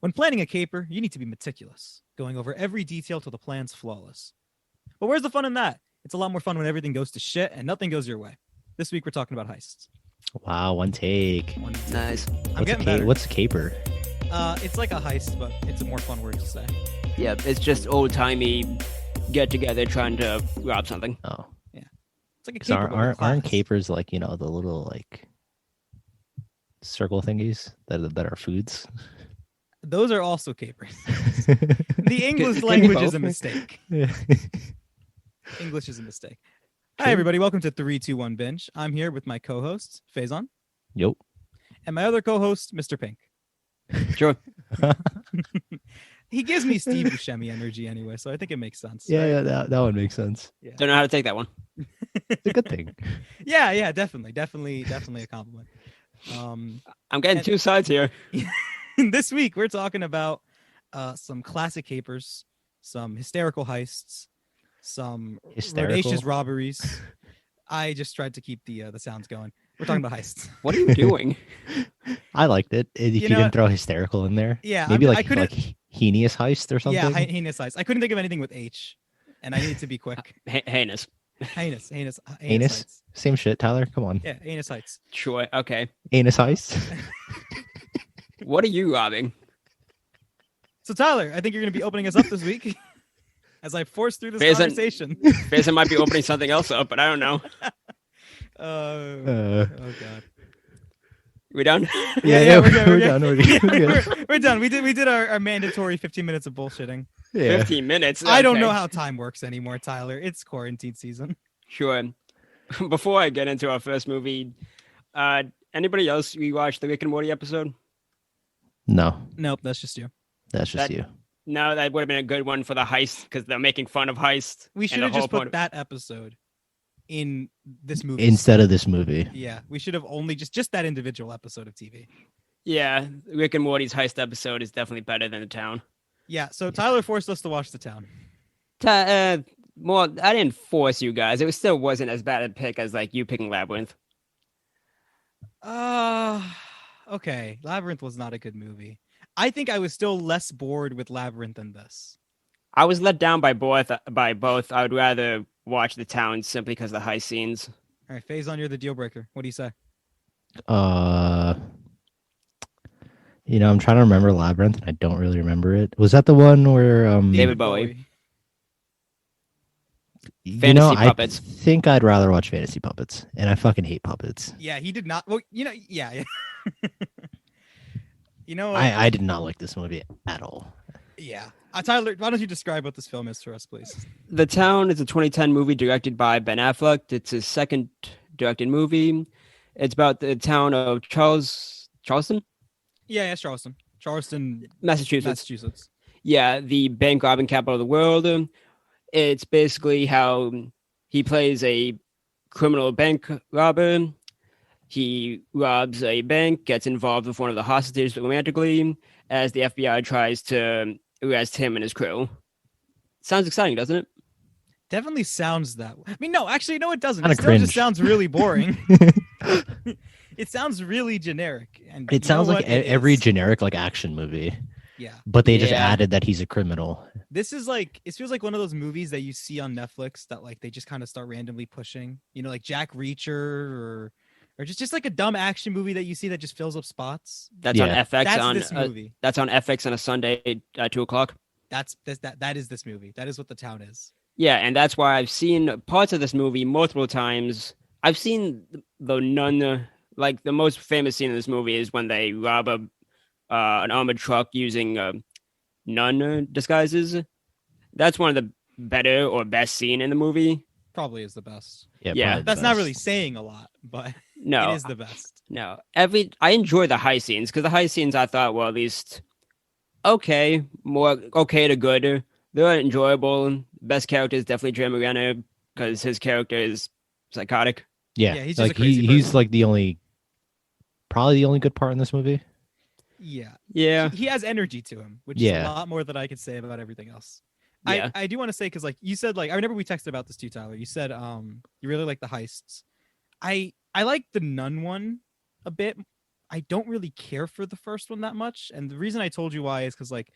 When planning a caper, you need to be meticulous, going over every detail till the plan's flawless. But where's the fun in that? It's a lot more fun when everything goes to shit and nothing goes your way. This week we're talking about heists. Wow, one take. Nice. I'm getting better. What's a caper? It's like a heist, but it's a more fun word to say. Yeah, it's just old-timey get-together trying to rob something. Oh. It's like a So caper. aren't capers like, the little like circle thingies that are foods? Those are also capers. The English language is a mistake. English is a mistake. Hi, everybody. Welcome to 321 Binge. I'm here with my co-host, Faison. Yep. And my other co-host, Mr. Pink. Sure. He gives me Steve Buscemi energy anyway, so I think it makes sense. Yeah, right? yeah, that one makes sense. Yeah. Don't know how to take that one. It's a good thing. Yeah, definitely a compliment. I'm getting two sides here. This week, we're talking about some classic capers, some hysterical heists, some audacious robberies. I just tried to keep the sounds going. We're talking about heists. What are you doing? I liked it. If you didn't throw hysterical in there. Yeah. Maybe like heinous heist or something. Yeah, heinous heist. I couldn't think of anything with H, and I needed to be quick. Heinous. Heinous. Anus? Same shit, Tyler. Come on. Yeah, anus heights. Sure, okay. Anus heist? What are you robbing? So, Tyler, I think you're going to be opening us up this week as I force through this conversation. Faison might be opening something else up, but I don't know. Oh, God. We done? Yeah, we're done. We're done. We did our mandatory 15 minutes of bullshitting. Yeah. 15 minutes. I don't know how time works anymore, Tyler. It's quarantine season. Sure. Before I get into our first movie, anybody else rewatch the Rick and Morty episode? No. Nope, that's just you. That's just you. No, that would have been a good one for the heist because they're making fun of heist. We should have just put that episode in this movie instead of this movie. Yeah, we should have only just that individual episode of TV. Yeah, Rick and Morty's heist episode is definitely better than The Town. Yeah, so Tyler forced us to watch The Town. Well, I didn't force you guys. It still wasn't as bad a pick as like you picking Labyrinth. Okay. Labyrinth was not a good movie. I think I was still less bored with Labyrinth than this. I was let down by both. I would rather watch The Town simply because of the heist scenes. All right, Faison, you're the deal breaker. What do you say? I'm trying to remember Labyrinth, and I don't really remember it. Was that the one where David Bowie? Fantasy puppets. I think I'd rather watch Fantasy Puppets, and I fucking hate puppets. Yeah, he did not. Well, yeah. I did not like this movie at all. Yeah. Tyler, why don't you describe what this film is for us, please? The Town is a 2010 movie directed by Ben Affleck. It's his second directed movie. It's about the town of Charleston? Yeah, Charleston, Massachusetts. Yeah, the bank robbing capital of the world. It's basically how he plays a criminal bank robber. He robs a bank, gets involved with one of the hostages romantically, as the FBI tries to arrest him and his crew. Sounds exciting, doesn't it? Definitely sounds that way. I mean, no, actually, no, it doesn't. Kinda It still cringe. just sounds really boring. It sounds really generic. And It sounds like every generic like action movie. Yeah. But they just added that he's a criminal. This is like, it feels like one of those movies that you see on Netflix that like they just kind of start randomly pushing, like Jack Reacher or just like a dumb action movie that you see that just fills up spots. That's on FX. That's this movie. That's on FX on a Sunday at 2:00. That is this movie. That is what The Town is. Yeah, and that's why I've seen parts of this movie multiple times. I've seen the nun. Like the most famous scene in this movie is when they rob an armored truck using nun disguises. That's one of the better or best scene in the movie. Probably is the best. Yeah. That's not really saying a lot, but no, it is the best. No, I enjoy the high scenes because the high scenes I thought were at least okay, more okay to good. They're enjoyable. Best character is definitely Jay Moreno because his character is psychotic. Yeah, he's just like a crazy he's like probably the only good part in this movie. Yeah. Yeah. He has energy to him, which is a lot more than I could say about everything else. Yeah. I do want to say, because like you said, like I remember we texted about this too, Tyler. You said you really like the heists. I like the nun one a bit. I don't really care for the first one that much. And the reason I told you why is because like,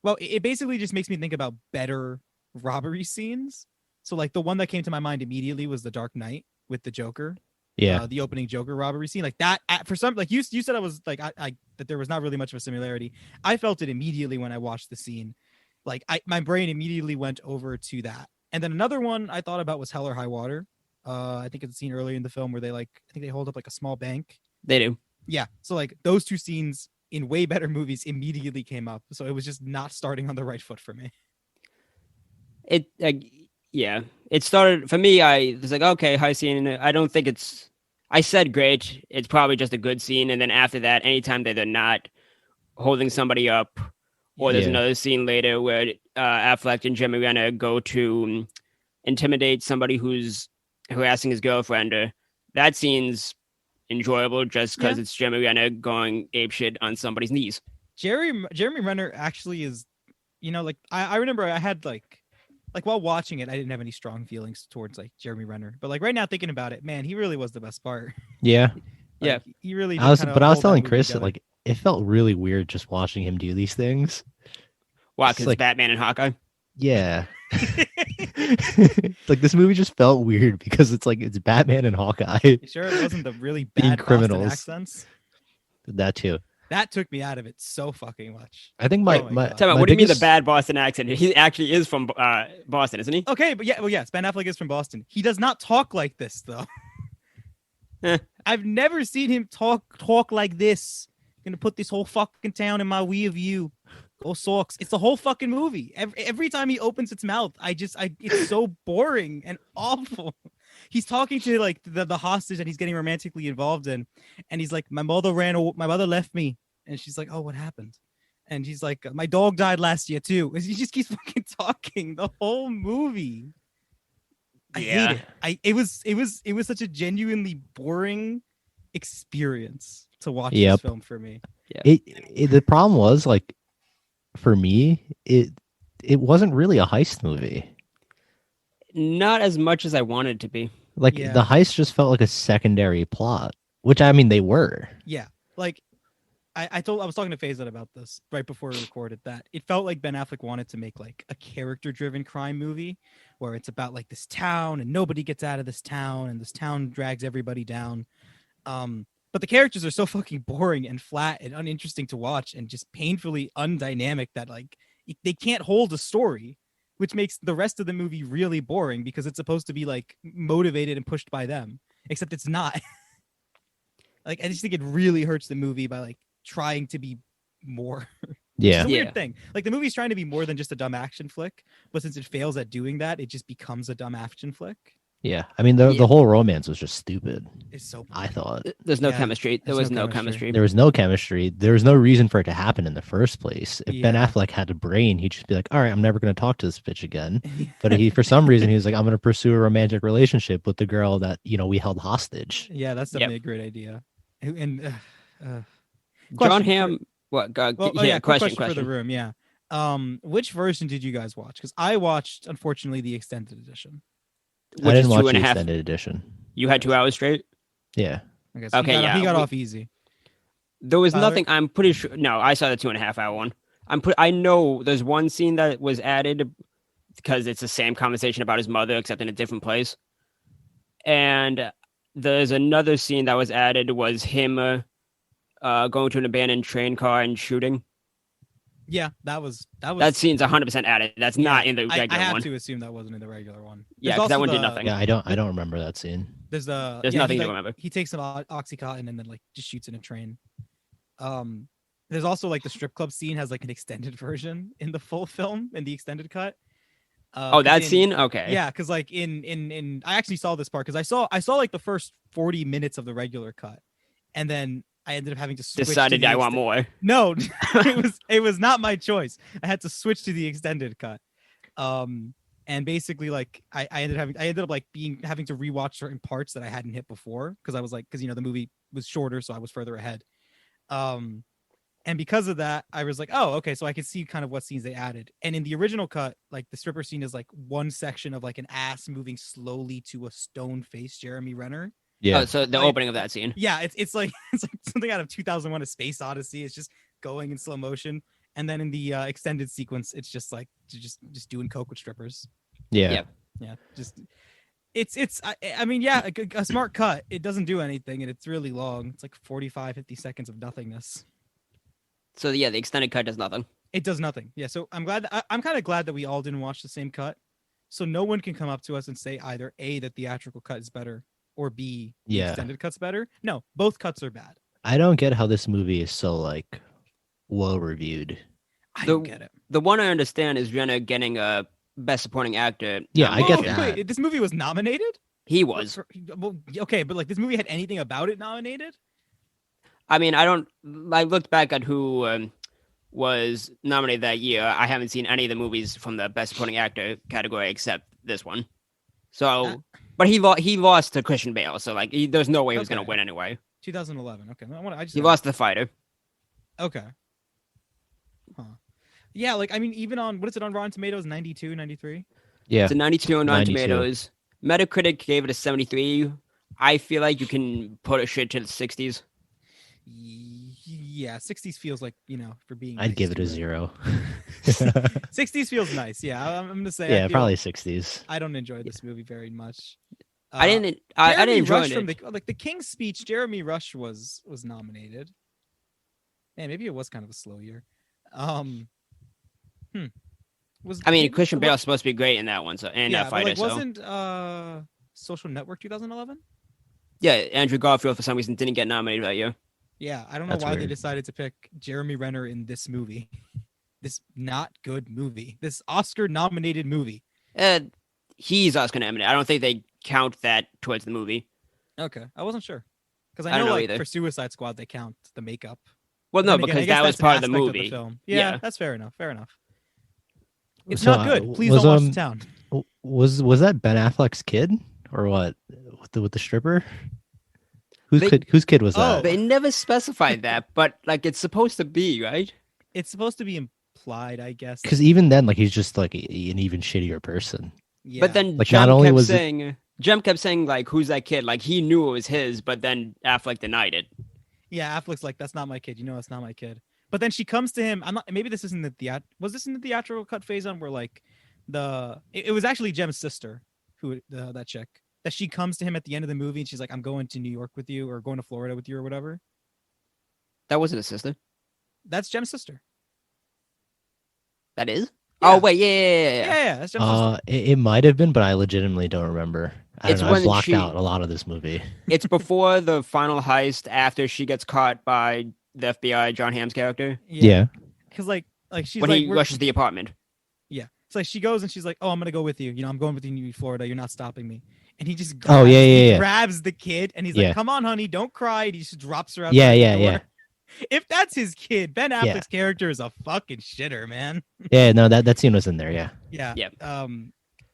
well, it basically just makes me think about better robbery scenes. So like the one that came to my mind immediately was The Dark Knight with the Joker. Yeah. The opening Joker robbery scene, like that. For some, like you said, I was like, I that there was not really much of a similarity. I felt it immediately when I watched the scene. Like my brain immediately went over to that. And then another one I thought about was Hell or High Water. I think it's a scene earlier in the film where they I think they hold up like a small bank. They do. Yeah. So like those two scenes in way better movies immediately came up. So it was just not starting on the right foot for me. Yeah, it started for me. I was like, okay, high scene. I don't think it's. I said great. It's probably just a good scene. And then after that, anytime that they're not holding somebody up, or there's another scene later where Affleck and Jeremy Renner go to intimidate somebody who's harassing his girlfriend, that scene's enjoyable just because it's Jeremy Renner going apeshit on somebody's knees. Jeremy Renner actually is, like I remember I had like while watching it, I didn't have any strong feelings towards like Jeremy Renner, but like right now thinking about it, man, he really was the best part. Yeah. Yeah. He really. I was telling Chris that like it felt really weird just watching him do these things. Why? Because like, Batman and Hawkeye. Yeah. Like this movie just felt weird because it's Batman and Hawkeye. You sure it wasn't the really bad criminals Boston accents? That too. That took me out of it so fucking much. I think my what do you mean the bad Boston accent? He actually is from Boston, isn't he? Okay, but yes, Ben Affleck is from Boston. He does not talk like this though. I've never seen him talk like this. Gonna put this whole fucking town in my way of view. Go Sox. It's the whole fucking movie. Every time he opens its mouth, it's so boring and awful. He's talking to like the hostage that he's getting romantically involved in, and he's like, my mother left me, and she's like, oh, what happened? And he's like, my dog died last year too. And he just keeps fucking talking the whole movie. I hate it. It was such a genuinely boring experience to watch this film for me. Yeah. The problem was like, for me, it wasn't really a heist movie. Not as much as I wanted it to be. Like the heist just felt like a secondary plot, which I mean they were. Yeah, like I was talking to Faizan about this right before we recorded that it felt like Ben Affleck wanted to make like a character-driven crime movie where it's about like this town and nobody gets out of this town and this town drags everybody down. But the characters are so fucking boring and flat and uninteresting to watch and just painfully undynamic that like they can't hold a story, which makes the rest of the movie really boring because it's supposed to be like motivated and pushed by them, except it's not. Like I just think it really hurts the movie by like trying to be more. Yeah. It's a weird thing. Like the movie's trying to be more than just a dumb action flick, but since it fails at doing that, it just becomes a dumb action flick. Yeah, I mean the whole romance was just stupid. It's so boring. I thought there's no chemistry. There was no chemistry. There was no chemistry. There was no reason for it to happen in the first place. If Ben Affleck had a brain, he'd just be like, "All right, I'm never going to talk to this bitch again." But for some reason, he was like, "I'm going to pursue a romantic relationship with the girl that we held hostage." Yeah, that's definitely a great idea. And John Hamm. Question for the room. Yeah. Which version did you guys watch? Because I watched, unfortunately, the extended edition. I didn't watch the extended edition. You had 2 hours straight? Yeah. Okay, he got off easy. There was nothing. I'm pretty sure. No, I saw the 2.5 hour one. I know there's one scene that was added because it's the same conversation about his mother, except in a different place. And there's another scene that was added was him going to an abandoned train car and shooting. Yeah, that that scene's 100% added. That's not in the regular one. I have to assume that wasn't in the regular one. Yeah, because that one did nothing. Yeah, I don't remember that scene. There's nothing to remember. He takes some Oxycontin and then like just shoots in a train. There's also like the strip club scene has like an extended version in the full film in the extended cut. Scene? Okay. Yeah, because like in I actually saw this part because I saw like the first 40 minutes of the regular cut, and then I ended up having to switch. Decided I want more. No, it was not my choice. I had to switch to the extended cut. And basically like I ended up like having to rewatch certain parts that I hadn't hit before because I was like, because the movie was shorter, so I was further ahead. And because of that, I was like, oh, okay, so I could see kind of what scenes they added. And in the original cut, like the stripper scene is like one section of like an ass moving slowly to a stone-faced Jeremy Renner. Yeah. Oh, so the opening of that scene. Yeah, it's like something out of 2001: A Space Odyssey. It's just going in slow motion, and then in the extended sequence, it's just like just doing coke with strippers. Yeah. Yeah. Just it's I mean, yeah, a smart cut. It doesn't do anything, and it's really long. It's like 45, 50 seconds of nothingness. So yeah, the extended cut does nothing. It does nothing. Yeah. So I'm I'm kind of glad that we all didn't watch the same cut, so no one can come up to us and say either A, the theatrical cut is better, or B, the extended cut's better. No, both cuts are bad. I don't get how this movie is so like well reviewed. I don't get it. The one I understand is Jenna getting a Best Supporting Actor. Yeah, I get that. Wait, this movie was nominated? He was. Well, okay, but like this movie had anything about it nominated? I mean, I looked back at who was nominated that year. I haven't seen any of the movies from the Best Supporting Actor category except this one. So, but he lost to Christian Bale. So like, there's no way he was going to win anyway. 2011. Okay, he lost to The Fighter. Okay. Huh. Yeah, like I mean, even on what is it on Rotten Tomatoes? 92, 93. Yeah, it's a 92 on Rotten 92. Tomatoes. Metacritic gave it a 73. I feel like you can put a shit to the 60s. Yeah, 60s feels like, for being. I'd give it a 0. 60s feels nice. Yeah, I'm gonna say. Yeah, probably 60s. I don't enjoy this movie very much. I didn't enjoy it. From the King's Speech, Jeremy Rush was nominated. Man, maybe it was kind of a slow year. Christian Bale's supposed to be great in that one, that Fighter. Wasn't Social Network 2011? Yeah, Andrew Garfield for some reason didn't get nominated that year. Yeah, I don't know why they decided to pick Jeremy Renner in this movie, this not good movie, this Oscar-nominated movie. He's Oscar-nominated. I don't think they count that towards the movie. Okay, I wasn't sure because I know either. For Suicide Squad they count the makeup. Well, no, because that was part of the movie. Of the film. Yeah, that's fair enough. It's so, not good. Please don't watch The Town. Was that Ben Affleck's kid or what? With the stripper? Whose kid was that? They never specified that, but like it's supposed to be, right? It's supposed to be implied, I guess. Because even then, like he's just like an even shittier person. Yeah. But then like Jem kept saying like, "Who's that kid?" Like he knew it was his, but then Affleck denied it. Yeah, Affleck's like, "That's not my kid. It's not my kid." But then she comes to him. Maybe this isn't was this in the theatrical cut phase on where like it was actually Jem's sister who that chick that she comes to him at the end of the movie and she's like, "I'm going to New York with you or going to Florida with you or whatever." That wasn't a sister. That's Jem's sister. That is. Yeah. Oh wait, yeah. That's Jem's sister. It might have been, but I legitimately don't remember. I blocked out a lot of this movie. It's before the final heist, after she gets caught by the FBI, John Hamm's character. Yeah. Because like she's when he rushes the apartment. Yeah. It's like she goes and she's like, "Oh, I'm gonna go with you. I'm going with you to Florida. You're not stopping me." And he just grabs the kid and he's like, "Come on, honey, don't cry." And he just drops her out. Yeah. If that's his kid, Ben Affleck's character is a fucking shitter, man. Yeah, no, that scene was in there. Yeah. Yeah.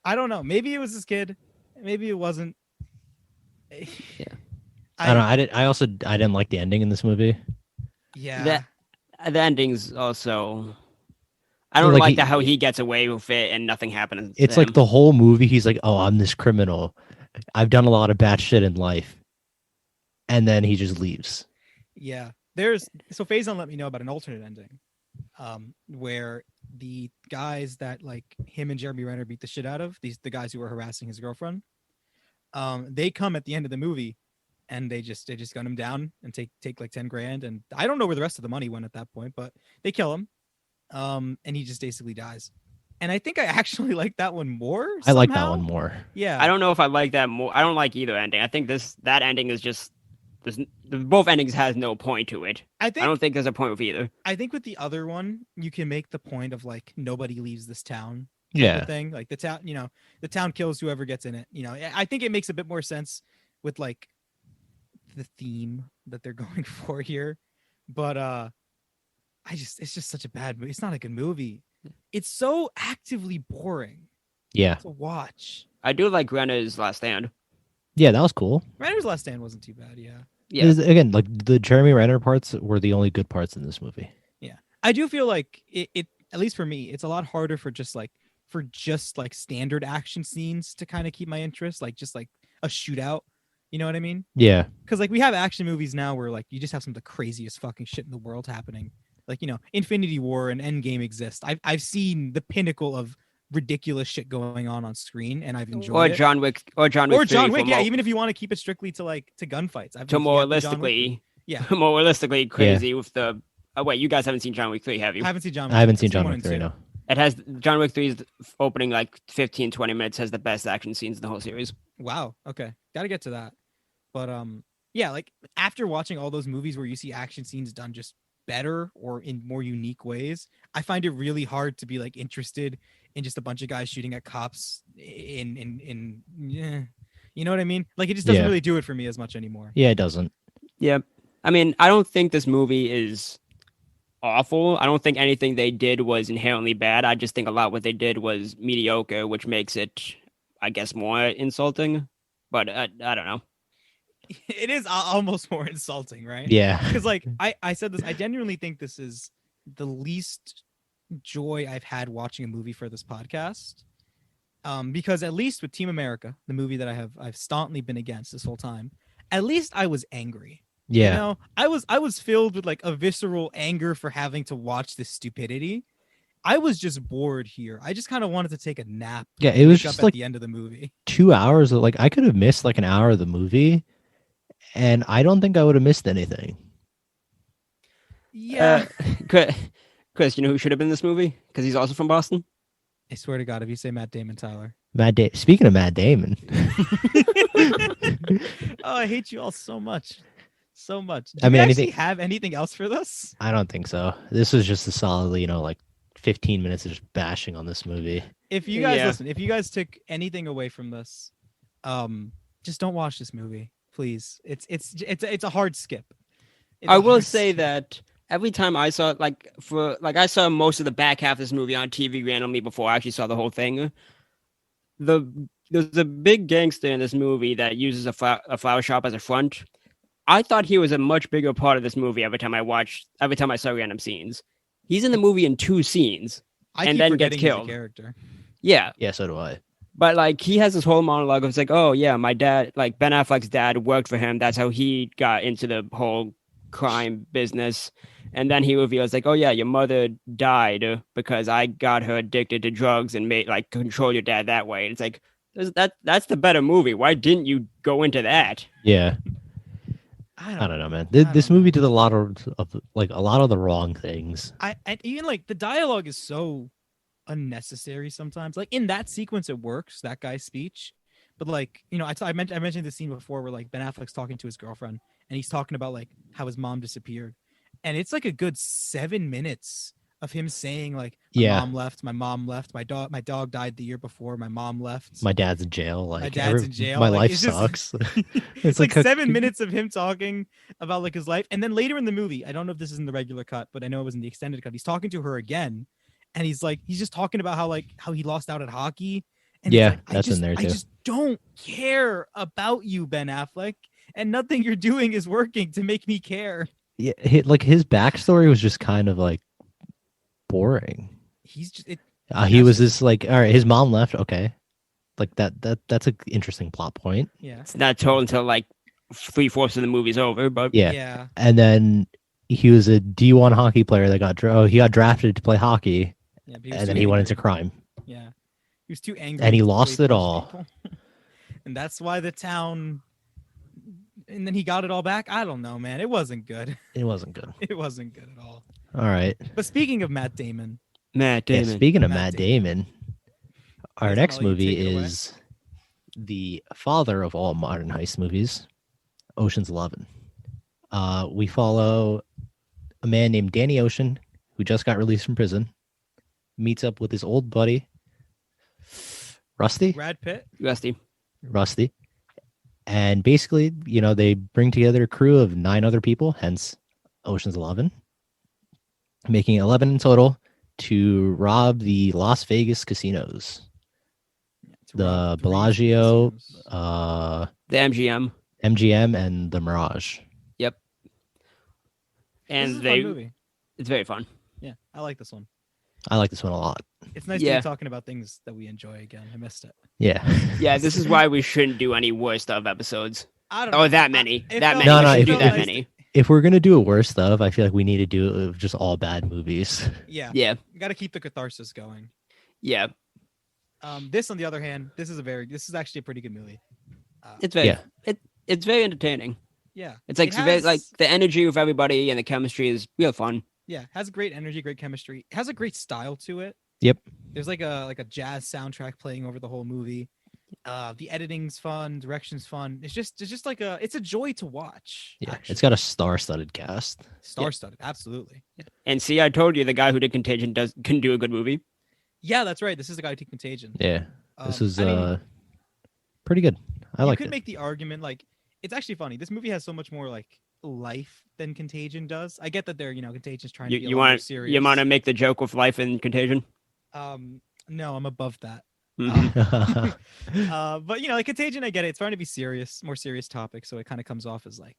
I don't know. Maybe it was his kid. Maybe it wasn't. Yeah. I don't know. I didn't like the ending in this movie. Yeah. The ending's also. I don't like how he gets away with it and nothing happens. It's like the whole movie. He's like, "Oh, I'm this criminal. I've done a lot of bad shit in life," and then he just leaves. Yeah. So Faison let me know about an alternate ending, where the guys that like him and Jeremy Renner beat the shit out of the guys who were harassing his girlfriend, they come at the end of the movie, and they just gun him down and take like 10 grand, and I don't know where the rest of the money went at that point, but they kill him, and he just basically dies. And I think I actually like that one more. I like that one more. Yeah. I don't know if I like that more. I don't like either ending. I think that ending is just. Both endings has no point to it. I don't think there's a point with either. I think with the other one, you can make the point of like nobody leaves this town. Yeah. Thing like the town, the town kills whoever gets in it. I think it makes a bit more sense with like the theme that they're going for here. But it's just such a bad movie. It's not a good movie. It's so actively boring. Yeah. To watch. I do like Renner's Last Stand. Yeah, that was cool. Renner's Last Stand wasn't too bad. Yeah. Again, like the Jeremy Renner parts were the only good parts in this movie. Yeah, I do feel like it at least for me, it's a lot harder for just like standard action scenes to kind of keep my interest, like just like a shootout. You know what I mean? Yeah. Because like we have action movies now where like you just have some of the craziest fucking shit in the world happening. Like, you know, Infinity War and Endgame exist. I've seen the pinnacle of ridiculous shit going on screen, and I've enjoyed it. John Wick 3 yeah. Even if you want to keep it strictly to gunfights, I've to been more realistically, yeah, more realistically crazy with the. Oh wait, you guys haven't seen John Wick 3, have you? I haven't seen John Wick. I haven't seen John Wick 3, no. It has John Wick 3's opening like 15-20 minutes has the best action scenes in the whole series. Wow. Okay, got to get to that. But yeah, like after watching all those movies where you see action scenes done just better or in more unique ways, I find it really hard to be like interested in just a bunch of guys shooting at cops in yeah, you know what I mean? Like it just doesn't really do it for me as much anymore. Yeah, it doesn't. Yeah. I mean, I don't think this movie is awful. I don't think anything they did was inherently bad. I just think a lot what they did was mediocre, which makes it, I guess, more insulting. But I don't know. It is almost more insulting, right? Yeah. Because like I said this, I genuinely think this is the least joy I've had watching a movie for this podcast. Because at least with Team America, the movie that I've staunchly been against this whole time, at least I was angry. Yeah. You know, I was filled with like a visceral anger for having to watch this stupidity. I was just bored here. I just kind of wanted to take a nap. Yeah, it was just at like the end of the movie. 2 hours of, like, I could have missed like an hour of the movie, and I don't think I would have missed anything. Yeah. Chris, you know who should have been in this movie? Because he's also from Boston. I swear to God, if you say Matt Damon, Tyler. Speaking of Matt Damon. Oh, I hate you all so much. So much. Do I mean, you actually have anything else for this? I don't think so. This was just a solid, like 15 minutes of just bashing on this movie. If you guys listen, if you guys took anything away from this, just don't watch this movie, please. It's a hard skip. I will say that every time I saw I saw most of the back half of this movie on TV randomly before I actually saw the whole thing. There's a big gangster in this movie that uses a flower shop as a front. I thought he was a much bigger part of this movie every time I saw random scenes. He's in the movie in 2 scenes and then gets killed. Character. Yeah. Yeah, so do I. But like he has this whole monologue of it's like, oh yeah, my dad, like Ben Affleck's dad worked for him. That's how he got into the whole crime business. And then he reveals like, oh yeah, your mother died because I got her addicted to drugs and made like control your dad that way. And it's like that's the better movie. Why didn't you go into that? Yeah. I don't know, man. This movie did a lot of the wrong things. And even like the dialogue is so unnecessary sometimes. Like in that sequence, it works. That guy's speech, but like I mentioned the scene before where like Ben Affleck's talking to his girlfriend and he's talking about like how his mom disappeared, and it's like a good 7 minutes of him saying like, my mom left, my dog died the year before, my mom left, my dad's in jail, like my dad's in jail, my like, life sucks. It's like 7 minutes of him talking about like his life, and then later in the movie, I don't know if this is in the regular cut, but I know it was in the extended cut, he's talking to her again, and he's just talking about how he lost out at hockey, and that's in there too. I just don't care about you, Ben Affleck, and nothing you're doing is working to make me care. Yeah, his backstory was just kind of like boring. He was this like, all right, his mom left, okay, like that's an interesting plot point. Yeah, it's not told until like 3/4 of the movie's over, but yeah. And then he was a D1 hockey player that got drafted to play hockey, and then he went into crime. Yeah, he was too angry, and he lost it all. And that's why the town. And then he got it all back. I don't know, man. It wasn't good. It wasn't good. It wasn't good at all. All right. But speaking of Matt Damon. Speaking of Matt Damon, our next movie is the father of all modern heist movies, Ocean's 11. We follow a man named Danny Ocean, who just got released from prison, meets up with his old buddy, Rusty. Brad Pitt. Rusty. And basically, they bring together a crew of 9 other people, hence Ocean's 11, making 11 in total to rob the Las Vegas casinos. The Bellagio, the MGM, and the Mirage. Yep. And it's very fun. Yeah, I like this one. I like this one a lot. It's nice to be talking about things that we enjoy again. I missed it. Yeah. Yeah, this is why we shouldn't do any worst of episodes. I don't know. Oh, that many. That many. No, We should do that nice many. If we're gonna do a worst of, I feel like we need to do it with just all bad movies. Yeah. Yeah. Got to keep the catharsis going. Yeah. This, on the other hand, this is actually a pretty good movie. It's very it's very entertaining. Yeah. It's like very, like the energy of everybody and the chemistry is real fun. Yeah, has great energy, great chemistry. It has a great style to it. Yep. There's like a jazz soundtrack playing over the whole movie. The editing's fun, direction's fun. It's just like it's a joy to watch. Yeah, actually. it's got a star-studded cast. Star-studded, absolutely. And see, I told you the guy who did Contagion can do a good movie. Yeah, that's right. This is the guy who did Contagion. Yeah, this is pretty good. I like it. You could make the argument, like, it's actually funny. This movie has so much more like life than Contagion does. I get that they're, Contagion's trying to be a lot more serious. You want to make the joke with life in Contagion? No, I'm above that. Mm-hmm. But like Contagion, I get it. It's trying to be serious, more serious topic, so it kind of comes off as like,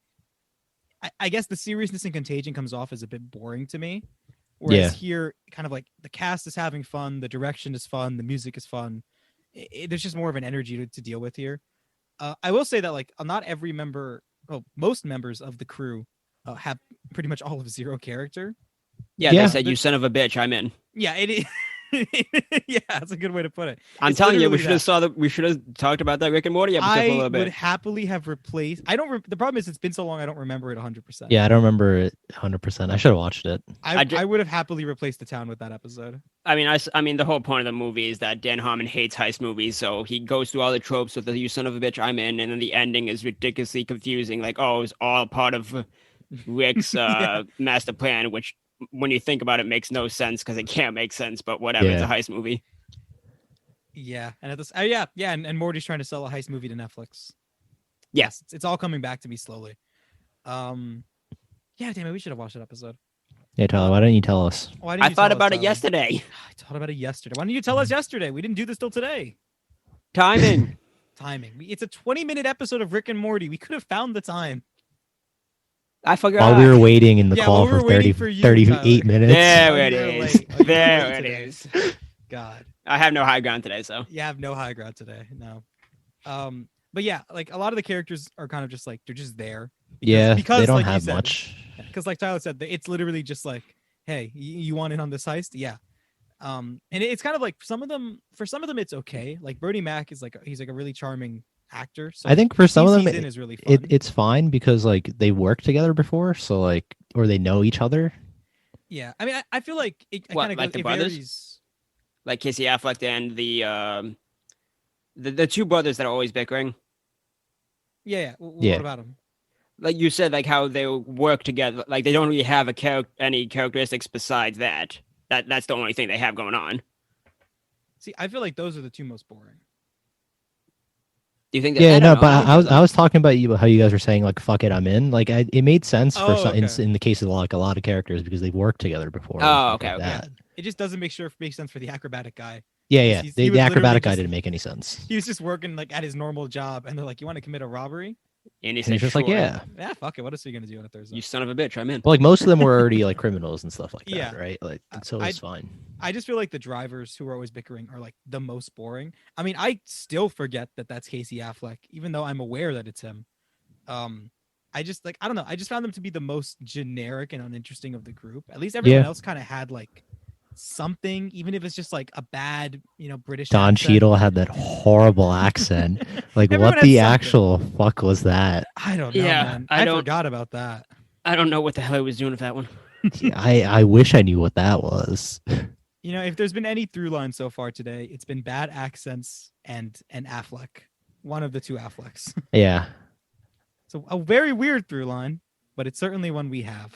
I guess the seriousness in Contagion comes off as a bit boring to me. Whereas here, kind of like the cast is having fun, the direction is fun, the music is fun. There's just more of an energy to deal with here. I will say that like not every member, most members of the crew have pretty much all of zero character. Yeah, they said, "You son of a bitch, I'm in." Yeah, it is. Yeah, that's a good way to put it. I'm telling you, we should have talked about that Rick and Morty episode for a little bit. I would happily have replaced. The problem is it's been so long I don't remember it 100%. Yeah, I don't remember it 100%. I should have watched it. I would have happily replaced the town with that episode. I mean, the whole point of the movie is that Dan Harmon hates heist movies, so he goes through all the tropes with the "you son of a bitch, I'm in," and then the ending is ridiculously confusing. Like, oh, it was all part of Rick's master plan, which, when you think about it, makes no sense because it can't make sense, but whatever. It's a heist movie. Yeah, and and Morty's trying to sell a heist movie to Netflix. Yes, it's all coming back to me slowly. Damn it, we should have watched that episode. Yeah, Tyler, why don't you tell us? I thought about it yesterday. I thought about it yesterday. Why didn't you tell us yesterday? We didn't do this till today. Timing. It's a 20-minute episode of Rick and Morty. We could have found the time. I forgot. While we were waiting in the call for 38 minutes. There it is. There it is. God. I have no high ground today, so. You have no high ground today. No. But yeah, like a lot of the characters are kind of just like, they're just there. Because they don't have much. Because like Tyler said, it's literally just like, hey, you want in on this heist? Yeah. And it's kind of like for some of them, it's okay. Like Bernie Mac he's like a really charming actor. So I think for some of them, is really fun. It's fine because like they worked together before, so like, or they know each other. Yeah, I mean, I feel like it kind of like the brothers, varies. Like Casey Affleck and the two brothers that are always bickering. Yeah. What about them? Like you said, like how they work together. Like they don't really have any characteristics besides that. That's the only thing they have going on. See, I feel like those are the two most boring. Do you think? But I was talking about how you guys were saying like "fuck it, I'm in." Like it made sense for some in the case of like a lot of characters because they've worked together before. Oh, okay. It just doesn't make sense for the acrobatic guy. Yeah. The acrobatic guy didn't make any sense. He was just working like at his normal job, and they're like, "You want to commit a robbery?" And he's just like, "Yeah, fuck it. What else are you gonna do on a Thursday?" You son of a bitch, I'm in. Well, like most of them were already like criminals and stuff like that, right? Like, so it's fine. I just feel like the drivers who are always bickering are like the most boring. I mean, I still forget that that's Casey Affleck, even though I'm aware that it's him. I just I don't know. I just found them to be the most generic and uninteresting of the group. At least everyone else kind of had like something, even if it's just like a bad, British. Don Cheadle had that horrible accent. Like, what the actual fuck was that? I don't know. Yeah, man. I forgot about that. I don't know what the hell he was doing with that one. I wish I knew what that was. If there's been any through line so far today, it's been bad accents and Affleck. One of the two Afflecks. Yeah. So a very weird through line, but it's certainly one we have.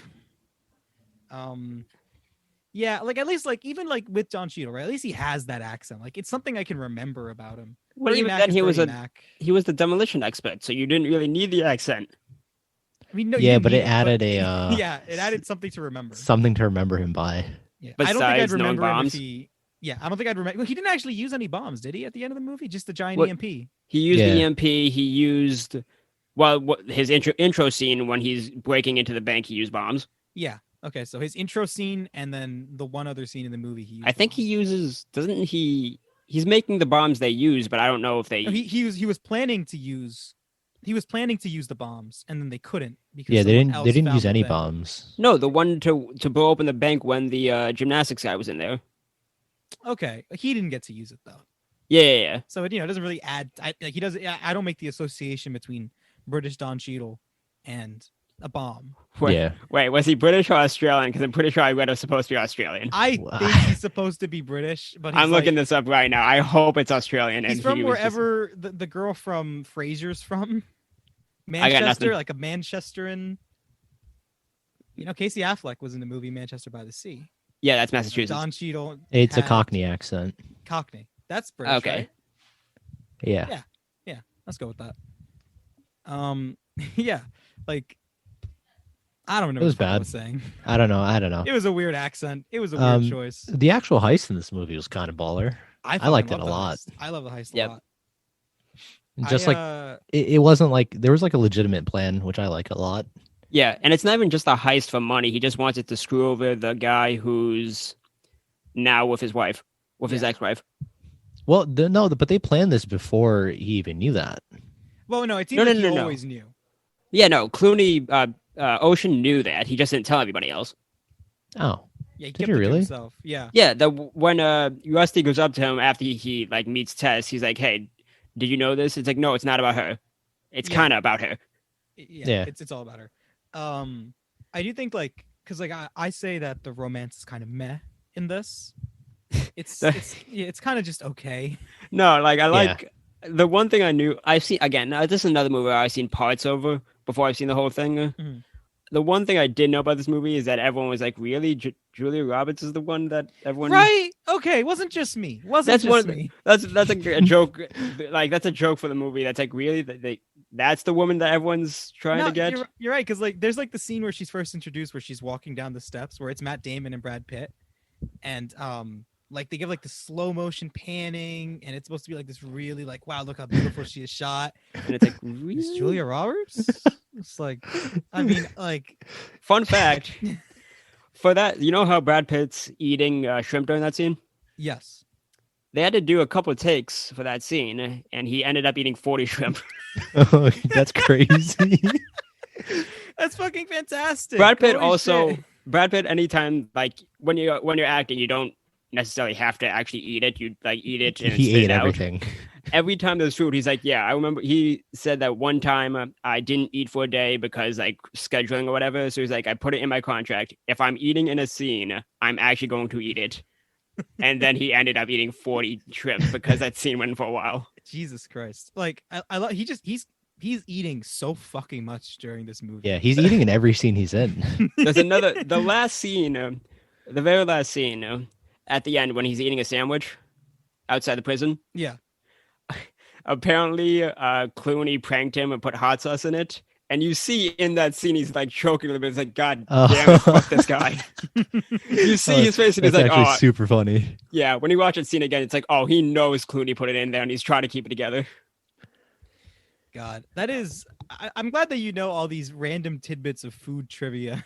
Yeah, like at least like even like with Don Cheadle, right? At least he has that accent. Like it's something I can remember about him. Well, even then he was the demolition expert, so you didn't really need the accent. I mean, no, but it added it added something to remember. Something to remember him by. Yeah. I don't think I'd remember him if he. Yeah, I don't think I'd remember. Well, he didn't actually use any bombs, did he? At the end of the movie, just the giant EMP. He used the EMP. He used his intro scene when he's breaking into the bank. He used bombs. Yeah. Okay, so his intro scene and then the one other scene in the movie. I think he uses. Doesn't he? He's making the bombs they use, but I don't know if they. No, he was planning to use he was planning to use the bombs, and then they couldn't because Yeah, they didn't use any bombs. No, the one to blow open the bank when the gymnastics guy was in there. Okay, he didn't get to use it though. Yeah. So it doesn't really add. He doesn't. I don't make the association between British Don Cheadle and a bomb. Wait, was he British or Australian? Because I'm pretty sure I read it was supposed to be Australian. I think he's supposed to be British, but I'm looking this up right now. I hope it's Australian. He's from wherever the girl from Frasier's from. Manchester, like a Manchesteran. Casey Affleck was in the movie Manchester by the Sea. Yeah, that's Massachusetts. Don Cheadle. It's a Cockney accent. Cockney. That's British, okay. Right? Yeah. Yeah. Let's go with that. Yeah. Like, I don't know. It was bad. I was saying. I don't know. It was a weird accent. It was a weird choice. The actual heist in this movie was kind of baller. I liked it a lot. I love the heist a lot. Just it wasn't like there was like a legitimate plan, which I like a lot. Yeah, and it's not even just a heist for money. He just wanted to screw over the guy who's now with his wife, his ex-wife. Well, but they planned this before he even knew that. Well, no, it seems like he always knew. Yeah, no, Clooney, Ocean knew that. He just didn't tell everybody else. Oh. Yeah, he kept it to really? Himself. Yeah. Yeah, when Rusty goes up to him after he like meets Tess, he's like, "Hey, did you know this?" It's like, "No, it's not about her. It's kind of about her." Yeah. It's all about her. I do think because I say that the romance is kind of meh in this. It's kind of just okay. No, I like the one thing I've seen again. This is another movie I've seen parts over before I've seen the whole thing. Mm-hmm. The one thing I did know about this movie is that everyone was like, "Really, Julia Roberts is the one that everyone." Right? Okay, it wasn't just me. That's a joke. Like that's a joke for the movie. That's like really that's the woman that everyone's trying to get. You're right, because there's the scene where she's first introduced, where she's walking down the steps, where it's Matt Damon and Brad Pitt, and they give the slow motion panning, and it's supposed to be this really wow, look how beautiful she is shot, and it's really? Is Julia Roberts? It's fun fact for that, you know how Brad Pitt's eating shrimp during that scene? Yes. They had to do a couple of takes for that scene, and he ended up eating 40 shrimp. Oh, that's crazy. That's fucking fantastic. Brad Pitt, anytime when you're acting, you don't necessarily have to actually eat it. You eat it and he ate everything. Every time there's food, he's like, yeah, I remember he said that one time I didn't eat for a day because scheduling or whatever. So he's like, I put it in my contract. If I'm eating in a scene, I'm actually going to eat it. And then he ended up eating 40 shrimp because that scene went for a while. Jesus Christ. I love, he's eating so fucking much during this movie. Yeah, he's eating in every scene he's in. There's the last scene, the very last scene at the end when he's eating a sandwich outside the prison. Yeah. Apparently, Clooney pranked him and put hot sauce in it. And you see in that scene, he's choking a little bit. It's like, God damn it, fuck this guy. You see his face and he's like, actually super funny. Yeah, when you watch that scene again, it's like, oh, he knows Clooney put it in there and he's trying to keep it together. God, that is, I'm glad that you know all these random tidbits of food trivia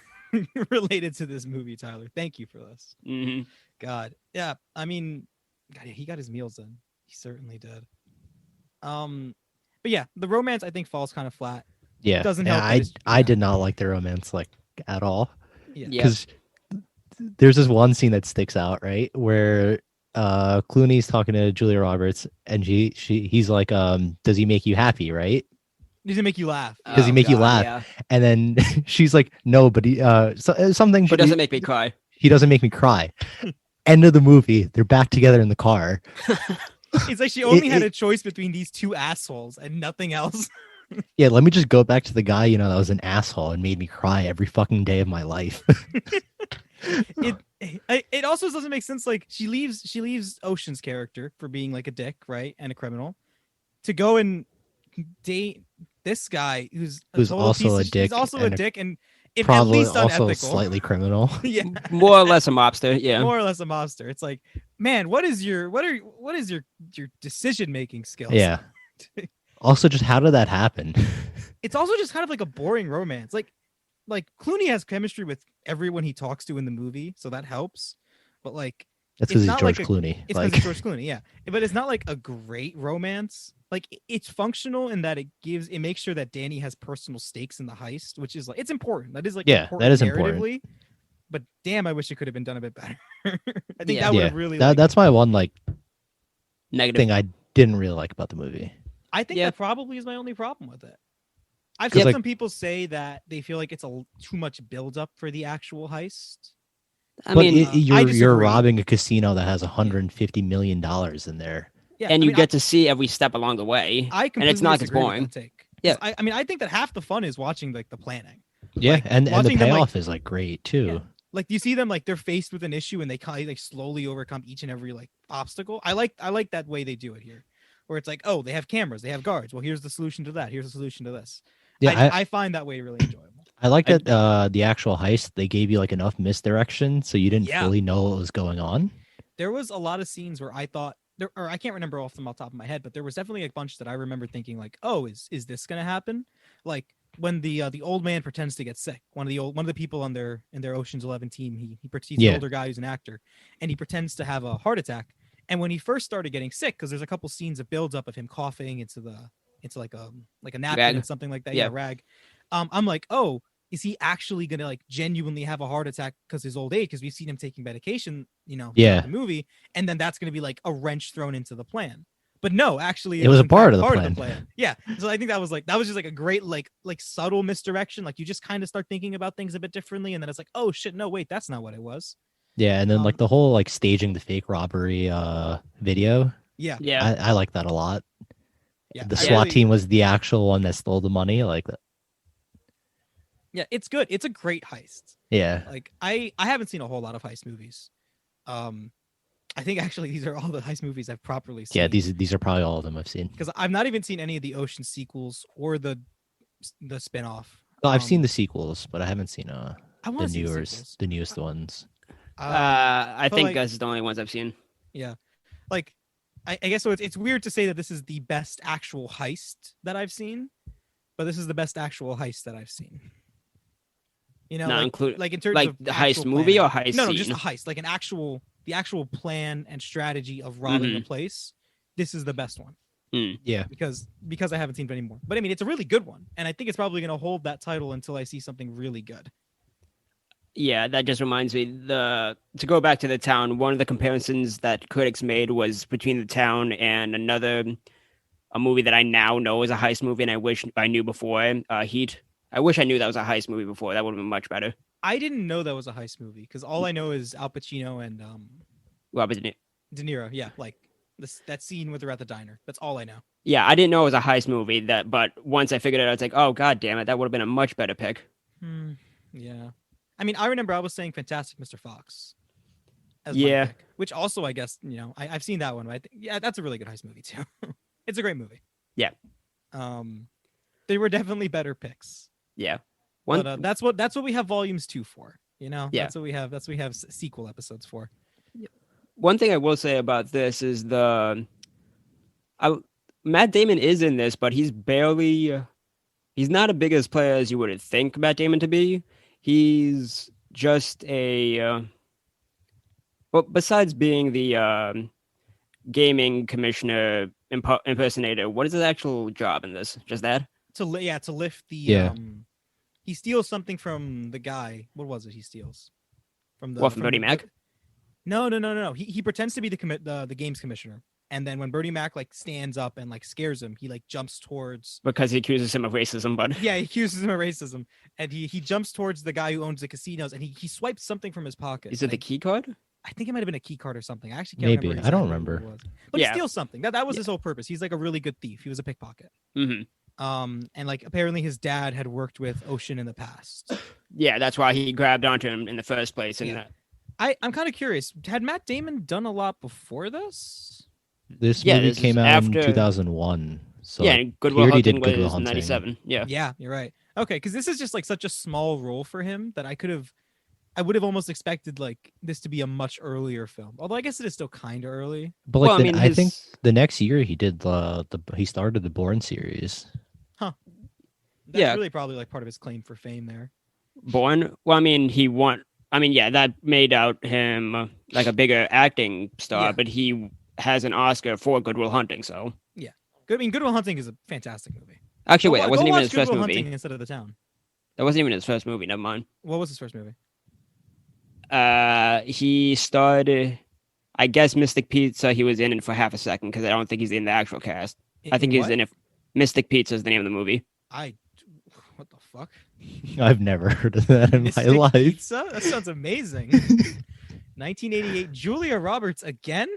related to this movie, Tyler. Thank you for this. Mm-hmm. God, yeah, I mean, God, he got his meals in. He certainly did. But yeah, the romance I think falls kind of flat. Yeah, doesn't help. I did not like the romance at all. Yeah, because there's this one scene that sticks out, right, where Clooney's talking to Julia Roberts, and he's like, "Does he make you happy?" Right? Does he make you laugh? Does he make you laugh? Yeah. And then she's like, "No, but he something." But doesn't make me cry. He doesn't make me cry. End of the movie. They're back together in the car. It's like she only had a choice between these two assholes and nothing else. Yeah, let me just go back to the guy, that was an asshole and made me cry every fucking day of my life. It also doesn't make sense. She leaves Ocean's character for being a dick, right, and a criminal, to go and date this guy who's also a dick. He's also a dick, and probably at least also unethical. Slightly criminal. Yeah, more or less a mobster. Yeah, more or less a mobster. It's like, man, what is your decision making skills? Yeah. Also, just how did that happen? It's also just kind of a boring romance. Like Clooney has chemistry with everyone he talks to in the movie, so that helps. But That's because he's George Clooney. It's because it's George Clooney, yeah. But it's not like a great romance. Like it's functional in that it makes sure that Danny has personal stakes in the heist, which is like it's important. That is like important that is narratively. Important. But damn, I wish it could have been done a bit better. I think that would have really. That's my one negative thing I didn't really like about the movie. I think that probably is my only problem with it. I've seen some people say that they feel like it's too much build up for the actual heist. I mean, you're robbing a casino that has $150 million in there. Yeah, and you get to see every step along the way. And it's not as boring. Yeah, I think that half the fun is watching like the planning. Yeah, like, and the payoff is like great too. Yeah. Like you see them like they're faced with an issue and they kind of like slowly overcome each and every like obstacle. I like that way they do it here, where it's like, oh, they have cameras, they have guards. Well, here's the solution to that. Here's the solution to this. Yeah, I find that way really enjoyable. I like that the actual heist, they gave you like enough misdirection so you didn't fully know what was going on. There was a lot of scenes where I thought I can't remember off the top of my head, but there was definitely a bunch that I remember thinking like, oh, is this gonna happen? Like when the old man pretends to get sick. One of the people on in their Ocean's 11 team, he's an older guy who's an actor, and he pretends to have a heart attack. And when he first started getting sick, because there's a couple scenes of build up of him coughing into like a napkin and something like that, rag. I'm like, oh, is he actually gonna like genuinely have a heart attack because his old age? Because we've seen him taking medication, in the movie, and then that's gonna be like a wrench thrown into the plan. But no, actually, it was a part of the plan. Yeah, so I think that was just like a great like subtle misdirection. Like you just kind of start thinking about things a bit differently, and then it's like, oh shit, no, wait, that's not what it was. Yeah, and then like the whole like staging the fake robbery video. Yeah, I like that a lot. Yeah, the SWAT team was the actual one that stole the money. I like that. Yeah, it's good. It's a great heist. Yeah. Like I haven't seen a whole lot of heist movies. I think actually these are all the heist movies I've properly seen. Yeah, these are probably all of them I've seen. Because I've not even seen any of the Ocean sequels or the spin-off. Well, I've seen the sequels, but I haven't seen the newest ones. I think those are the only ones I've seen. Yeah. Like I guess so it's weird to say that this is the best actual heist that I've seen, but this is the best actual heist that I've seen. Not include like in terms like of the heist movie or heist No, scene? just a heist, like the actual plan and strategy of robbing a place. This is the best one. Yeah, because I haven't seen any more. But I mean, it's a really good one, and I think it's probably going to hold that title until I see something really good. Yeah, that just reminds me to go back to The Town. One of the comparisons that critics made was between The Town and a movie that I now know is a heist movie, and I wish I knew before. Heat. I wish I knew that was a heist movie before. That would have been much better. I didn't know that was a heist movie because all I know is Al Pacino and Robert De Niro. Yeah, like that scene where they're at the diner. That's all I know. Yeah, I didn't know it was a heist movie. But once I figured it out, I was like, oh god damn it, that would have been a much better pick. Yeah, I mean, I remember I was saying Fantastic Mr. Fox. As my pick, which also I guess I've seen that one. But that's a really good heist movie too. It's a great movie. Yeah. They were definitely better picks. Yeah. But that's what we have volumes 2 for. Yeah. That's what we have sequel episodes for. One thing I will say about this is Matt Damon is in this, but he's not as big as player as you would think Matt Damon to be. He's just besides being the gaming commissioner impersonator, what is his actual job in this? Just that? To lift the he steals something from the guy. What was it he steals? From Bernie Mac? No. He pretends to be the games commissioner. And then when Bernie Mac like stands up and like scares him, he like jumps towards because he accuses him of racism, but yeah, he accuses him of racism. And he jumps towards the guy who owns the casinos and he swipes something from his pocket. Is it the key card? I think it might have been a key card or something. I actually can't remember. I don't remember. But he steals something. That was his whole purpose. He's like a really good thief. He was a pickpocket. Mm-hmm. And like apparently his dad had worked with Ocean in the past. Yeah, that's why he grabbed onto him in the first place. And I'm kind of curious. Had Matt Damon done a lot before this? This movie came out in 2001. So Good Will Hunting was 97. Yeah, you're right. Okay, because this is just like such a small role for him that I would have almost expected like this to be a much earlier film. Although I guess it is still kind of early. But like I think the next year he did he started the Bourne series. Huh. That's really probably like part of his claim for fame there. Bourne? Well, I mean, he won I mean, yeah, that made out him like a bigger acting star, but he has an Oscar for Good Will Hunting, so. Yeah. I mean, Good Will Hunting is a fantastic movie. Actually, wait, that wasn't even his Good first Will movie. Hunting instead of The Town. That wasn't even his first movie, never mind. What was his first movie? He starred, I guess, Mystic Pizza. He was in it for half a second because I don't think he's in the actual cast. I think he's in it. Mystic Pizza is the name of the movie. What the fuck? I've never heard of that in Mystic my life. Pizza? That sounds amazing. 1988. Julia Roberts again?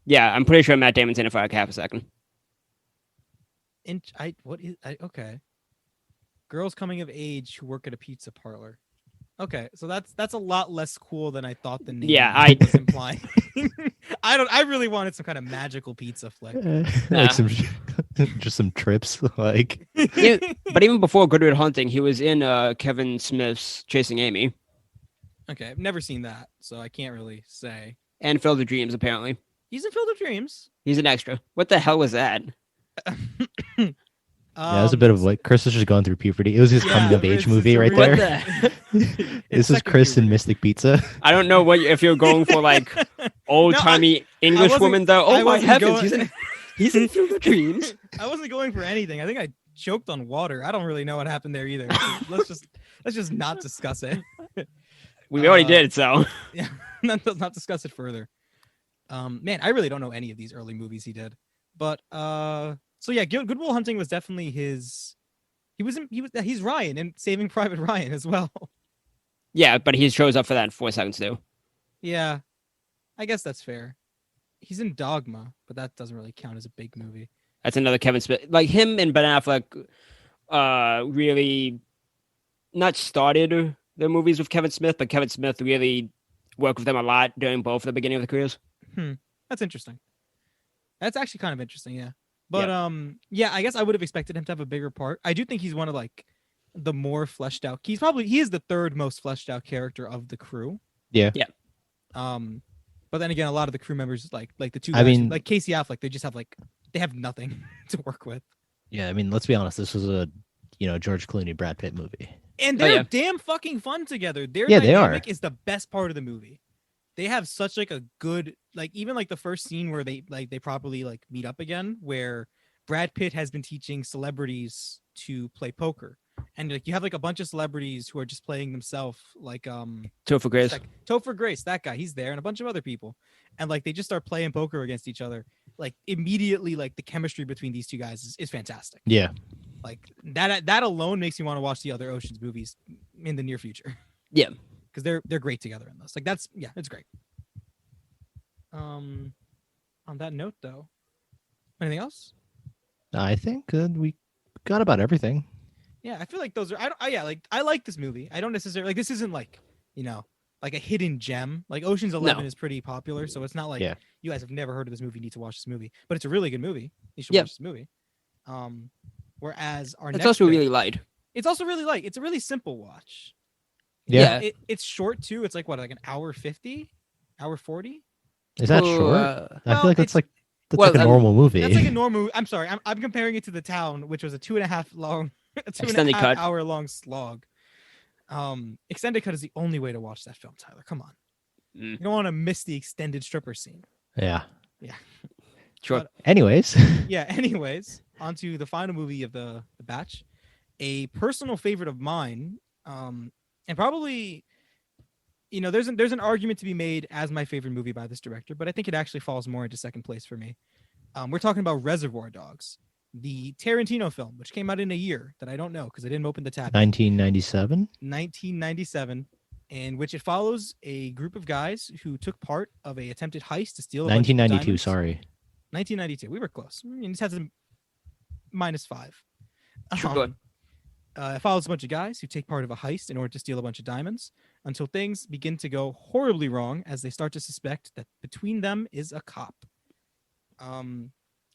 Yeah, I'm pretty sure Matt Damon's in it for like half a second. Okay. Girls coming of age who work at a pizza parlor. Okay, so that's a lot less cool than I thought the name was implying. I really wanted some kind of magical pizza flick. Like just some trips, like. Yeah, but even before Good Will Hunting, he was in Kevin Smith's Chasing Amy. Okay, I've never seen that, so I can't really say. And Field of Dreams, apparently. He's in Field of Dreams. He's an extra. What the hell was that? Yeah, it was a bit of like Chris was just going through puberty. It was his coming of age movie right there. This is Chris in Mystic Pizza. I don't know if you're going for like old timey English woman though. Oh my heavens, he's in Field of Dreams. I wasn't going for anything. I think I choked on water. I don't really know what happened there either. Let's just not discuss it. We already did, so yeah, let's not discuss it further. Man, I really don't know any of these early movies he did, but so yeah, Good Will Hunting was definitely his. He's Ryan in Saving Private Ryan as well. Yeah, but he shows up for that in 4 seconds too. Yeah, I guess that's fair. He's in Dogma, but that doesn't really count as a big movie. That's another Kevin Smith. Like him and Ben Affleck, really not started their movies with Kevin Smith, but Kevin Smith really worked with them a lot during both the beginning of the careers. That's interesting. That's actually kind of interesting, yeah. But yeah, I guess I would have expected him to have a bigger part. I do think he's one of like the more fleshed out. He is the third most fleshed out character of the crew. Yeah. Yeah. But then again, a lot of the crew members, like the two guys, like Casey Affleck, they just have they have nothing to work with. Yeah, I mean, let's be honest. This was a George Clooney, Brad Pitt movie, and they're damn fucking fun together. Their dynamic is the best part of the movie. They have such like a good even like the first scene where they properly meet up again, where Brad Pitt has been teaching celebrities to play poker, and you have a bunch of celebrities who are just playing themselves, Topher Grace. Topher Grace, that guy, he's there, and a bunch of other people, and they just start playing poker against each other. Immediately, the chemistry between these two guys is fantastic. Yeah, that alone makes me want to watch the other Ocean's movies in the near future. Yeah. Because they're great together in this. It's great. On that note, though, anything else? I think we got about everything. Yeah, I feel like those are. I like this movie. I don't necessarily this isn't a hidden gem. Ocean's 11 is pretty popular, so it's not you guys have never heard of this movie, you need to watch this movie. But it's a really good movie. You should watch this movie. Whereas it's also really light. It's also really light. It's a really simple watch. Yeah. It's short too. It's an hour 50, hour 40. Is that short? I feel like that's like a normal movie. That's like a normal. I'm sorry. I'm comparing it to The Town, which was a 2.5 hour long slog. Extended cut is the only way to watch that film, Tyler. Come on. You don't want to miss the extended stripper scene. Yeah. Sure. But, anyways, on to the final movie of the batch. A personal favorite of mine. And probably, there's an argument to be made as my favorite movie by this director, but I think it actually falls more into second place for me. We're talking about Reservoir Dogs, the Tarantino film, which came out in a year that I don't know because I didn't open the tab. 1997? 1997, in which it follows a group of guys who took part of a attempted heist to steal 1992, sorry. 1992. We were close. It has a -5. Sure. It follows a bunch of guys who take part of a heist in order to steal a bunch of diamonds until things begin to go horribly wrong as they start to suspect that between them is a cop.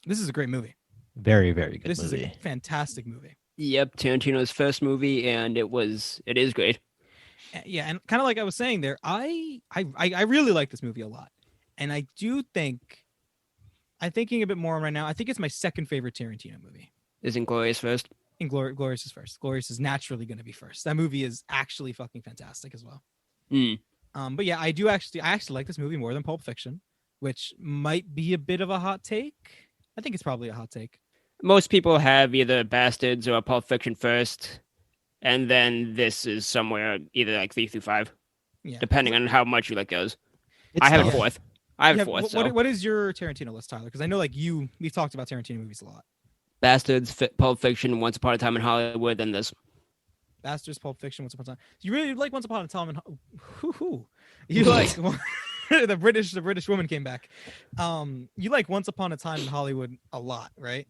This is a great movie. Very, very good This movie. is a fantastic movie. Yep, Tarantino's first movie, and it is great. Yeah, and kind of like I was saying there, I really like this movie a lot. And I do think, I'm thinking a bit more right now, I think it's my second favorite Tarantino movie. Isn't Inglourious first? Glorious is first. Glorious is naturally going to be first. That movie is actually fucking fantastic as well. But yeah, I actually like this movie more than Pulp Fiction, which might be a bit of a hot take. I think it's probably a hot take. Most people have either Bastards or Pulp Fiction first, and then this is somewhere either like 3 through 5, depending on how much you like those. I have a fourth. What is your Tarantino list, Tyler? Because I know we've talked about Tarantino movies a lot. Bastards, Pulp Fiction, Once Upon a Time in Hollywood, and this. Bastards, Pulp Fiction, Once Upon a Time. You really like Once Upon a Time in You like the British woman came back. You like Once Upon a Time in Hollywood a lot, right?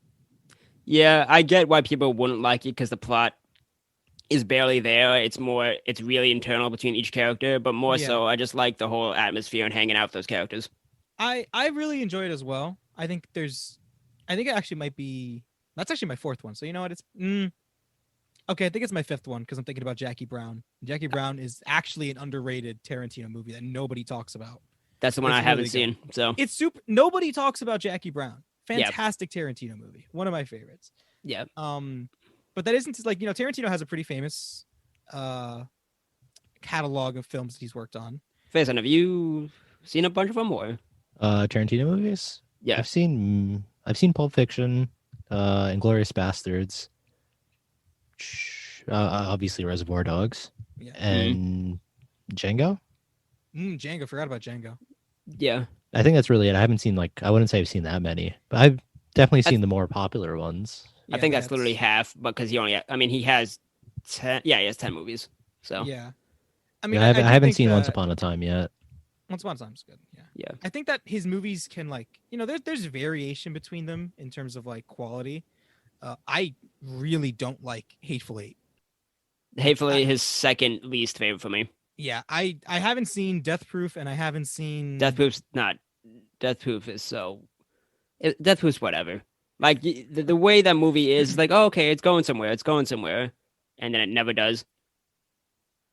Yeah, I get why people wouldn't like it because the plot is barely there. It's really internal between each character, but more so, I just like the whole atmosphere and hanging out with those characters. I really enjoy it as well. I think it actually might be. That's actually my fourth one. So you know what? It's okay. I think it's my fifth one because I'm thinking about Jackie Brown. Jackie Brown is actually an underrated Tarantino movie that nobody talks about. That's the one I haven't seen. So it's super. Nobody talks about Jackie Brown. Fantastic Tarantino movie. One of my favorites. Yeah. But that isn't like, Tarantino has a pretty famous catalog of films that he's worked on. Faison, have you seen a bunch of them or? Tarantino movies? Yeah. I've seen Pulp Fiction, Inglourious Bastards, obviously Reservoir Dogs, and Django. Django, forgot about Django. Yeah. I think that's really it. I haven't seen I wouldn't say I've seen that many, but I've definitely seen the more popular ones. I think that's literally half, because he has 10. Yeah, he has 10 movies. So yeah, I haven't seen Once Upon a Time yet. Once Upon a Time's good. Yeah. I think that his movies can there's variation between them in terms of quality. I really don't like Hateful Eight. Hateful Eight, his second least favorite for me. Yeah, I haven't seen Death Proof, and I haven't seen Death Proof is whatever. Like the way that movie is, like, oh, okay, it's going somewhere, and then it never does.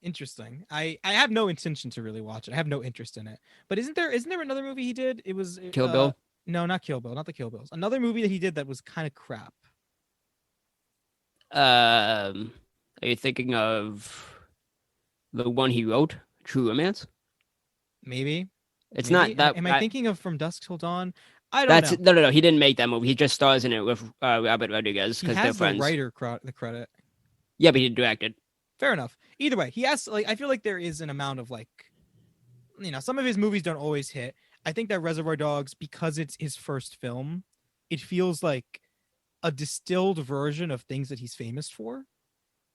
Interesting. I have no intention to really watch it. I have no interest in it. But isn't there another movie he did? It was Kill Bill. No, not Kill Bill. Not the Kill Bills. Another movie that he did that was kind of crap. Are you thinking of the one he wrote, True Romance? Maybe. It's not that. Am I thinking of From Dusk Till Dawn? I don't know. No. He didn't make that movie. He just stars in it with Robert Rodriguez because they're friends. He has the credit. Yeah, but he directed. Fair enough. Either way, he has I feel like there is an amount of some of his movies don't always hit. I think that Reservoir Dogs, because it's his first film, it feels like a distilled version of things that he's famous for.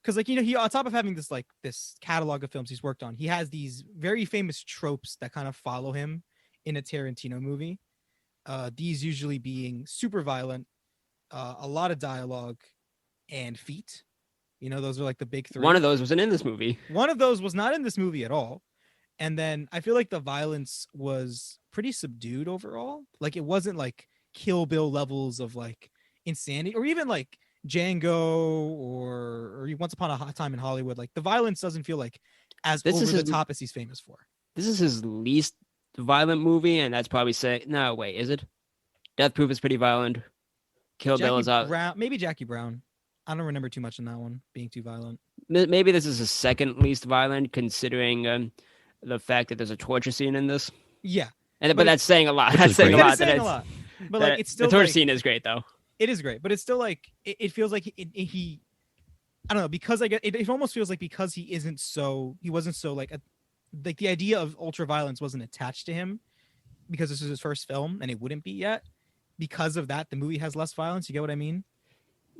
Because he, on top of having this catalog of films he's worked on, he has these very famous tropes that kind of follow him in a Tarantino movie. These usually being super violent, a lot of dialogue, and feet. Those are the big three. One of those wasn't in this movie. One of those was not in this movie at all. And then I feel like the violence was pretty subdued overall. It wasn't Kill Bill levels of insanity, or even Django or Once Upon a Time in Hollywood. The violence doesn't feel as over the top as he's famous for. This is his least violent movie, and that's probably no, wait, is it? Death Proof is pretty violent. Kill Bill is out. Maybe Jackie Brown. I don't remember too much in that one being too violent. Maybe this is his second least violent, considering the fact that there's a torture scene in this. Yeah, but that's saying a lot. That's saying a lot. But it's still the torture scene is great though. It is great, but it's still it feels like he I don't know, because it almost feels like because he wasn't so the idea of ultra violence wasn't attached to him because this is his first film and it wouldn't be yet. Because of that, the movie has less violence. You get what I mean?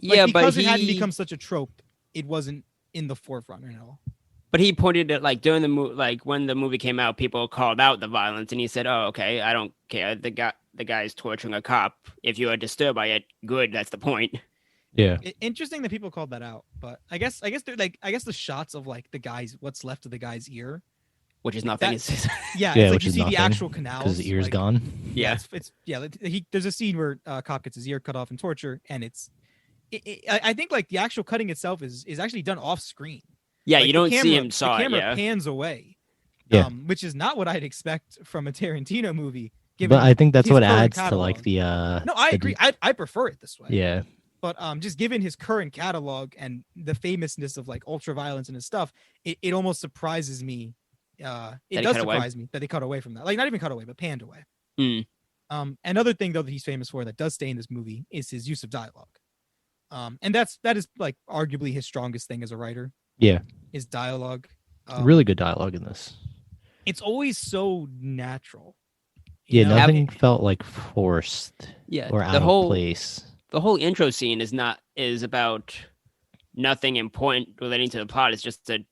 Yeah, because it hadn't become such a trope, it wasn't in the forefront at all. But he pointed at during the movie, when the movie came out, people called out the violence, and he said, "Oh, okay, I don't care. The guy's torturing a cop. If you are disturbed by it, good. That's the point." Yeah. Interesting that people called that out, but I guess they're the shots of what's left of the guy's ear, which is nothing. It's you see the actual canals because the ear's gone. Yeah, there's a scene where a cop gets his ear cut off in torture, and I think the actual cutting itself is actually done off screen. Yeah, you don't see him saw it. The camera yeah. pans away, which is not what I'd expect from a Tarantino movie. But I think that's what adds catalog. To the. No, I agree. I prefer it this way. Yeah. But just given his current catalog and the famousness of ultra violence and his stuff, it almost surprises me it does surprise me that they cut away from that. Like, not even cut away, but panned away. Mm. Another thing though that he's famous for that does stay in this movie is his use of dialogue. And that is like arguably his strongest thing as a writer. Yeah. Is dialogue. Really good dialogue in this. It's always so natural. Yeah, nothing felt like forced or out of place. The whole intro scene is about nothing important relating to the plot. It's just a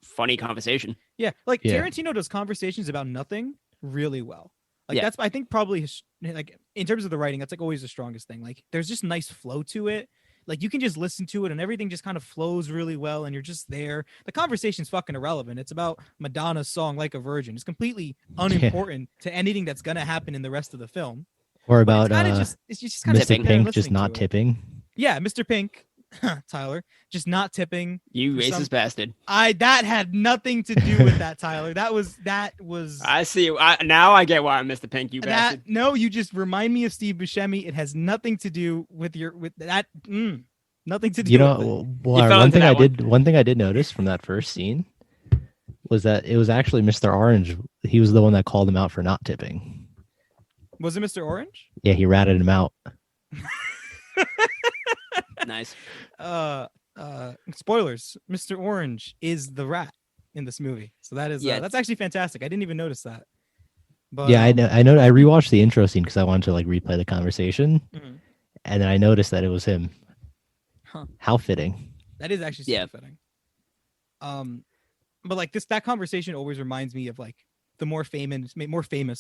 funny conversation. Yeah, like Tarantino does conversations about nothing really well. Like that's, I think, probably like in terms of the writing, that's like always the strongest thing. Like there's just nice flow to it. Like you can just listen to it and everything just kind of flows really well and you're just there. The conversation's fucking irrelevant. It's about Madonna's song Like a Virgin. It's completely unimportant to anything that's gonna happen in the rest of the film. Or about it's just kind of Mr. Pink just not tipping. Yeah, Mr. Pink, Tyler, just not tipping. You racist bastard. That had nothing to do with that, Tyler. That was. I see. Now I get why I'm Mr. Pink. You bastard. No, you just remind me of Steve Buscemi. It has nothing to do with that. Nothing to do. You know, one thing I did notice from that first scene was that it was actually Mr. Orange. He was the one that called him out for not tipping. Was it Mr. Orange? Yeah, he ratted him out. Nice. Spoilers. Mr. Orange is the rat in this movie. So that is that's actually fantastic. I didn't even notice that. But yeah, I know. I rewatched the intro scene because I wanted to like replay the conversation, and then I noticed that it was him. Huh. How fitting. That is actually super fitting. But like that conversation always reminds me of like the more famous,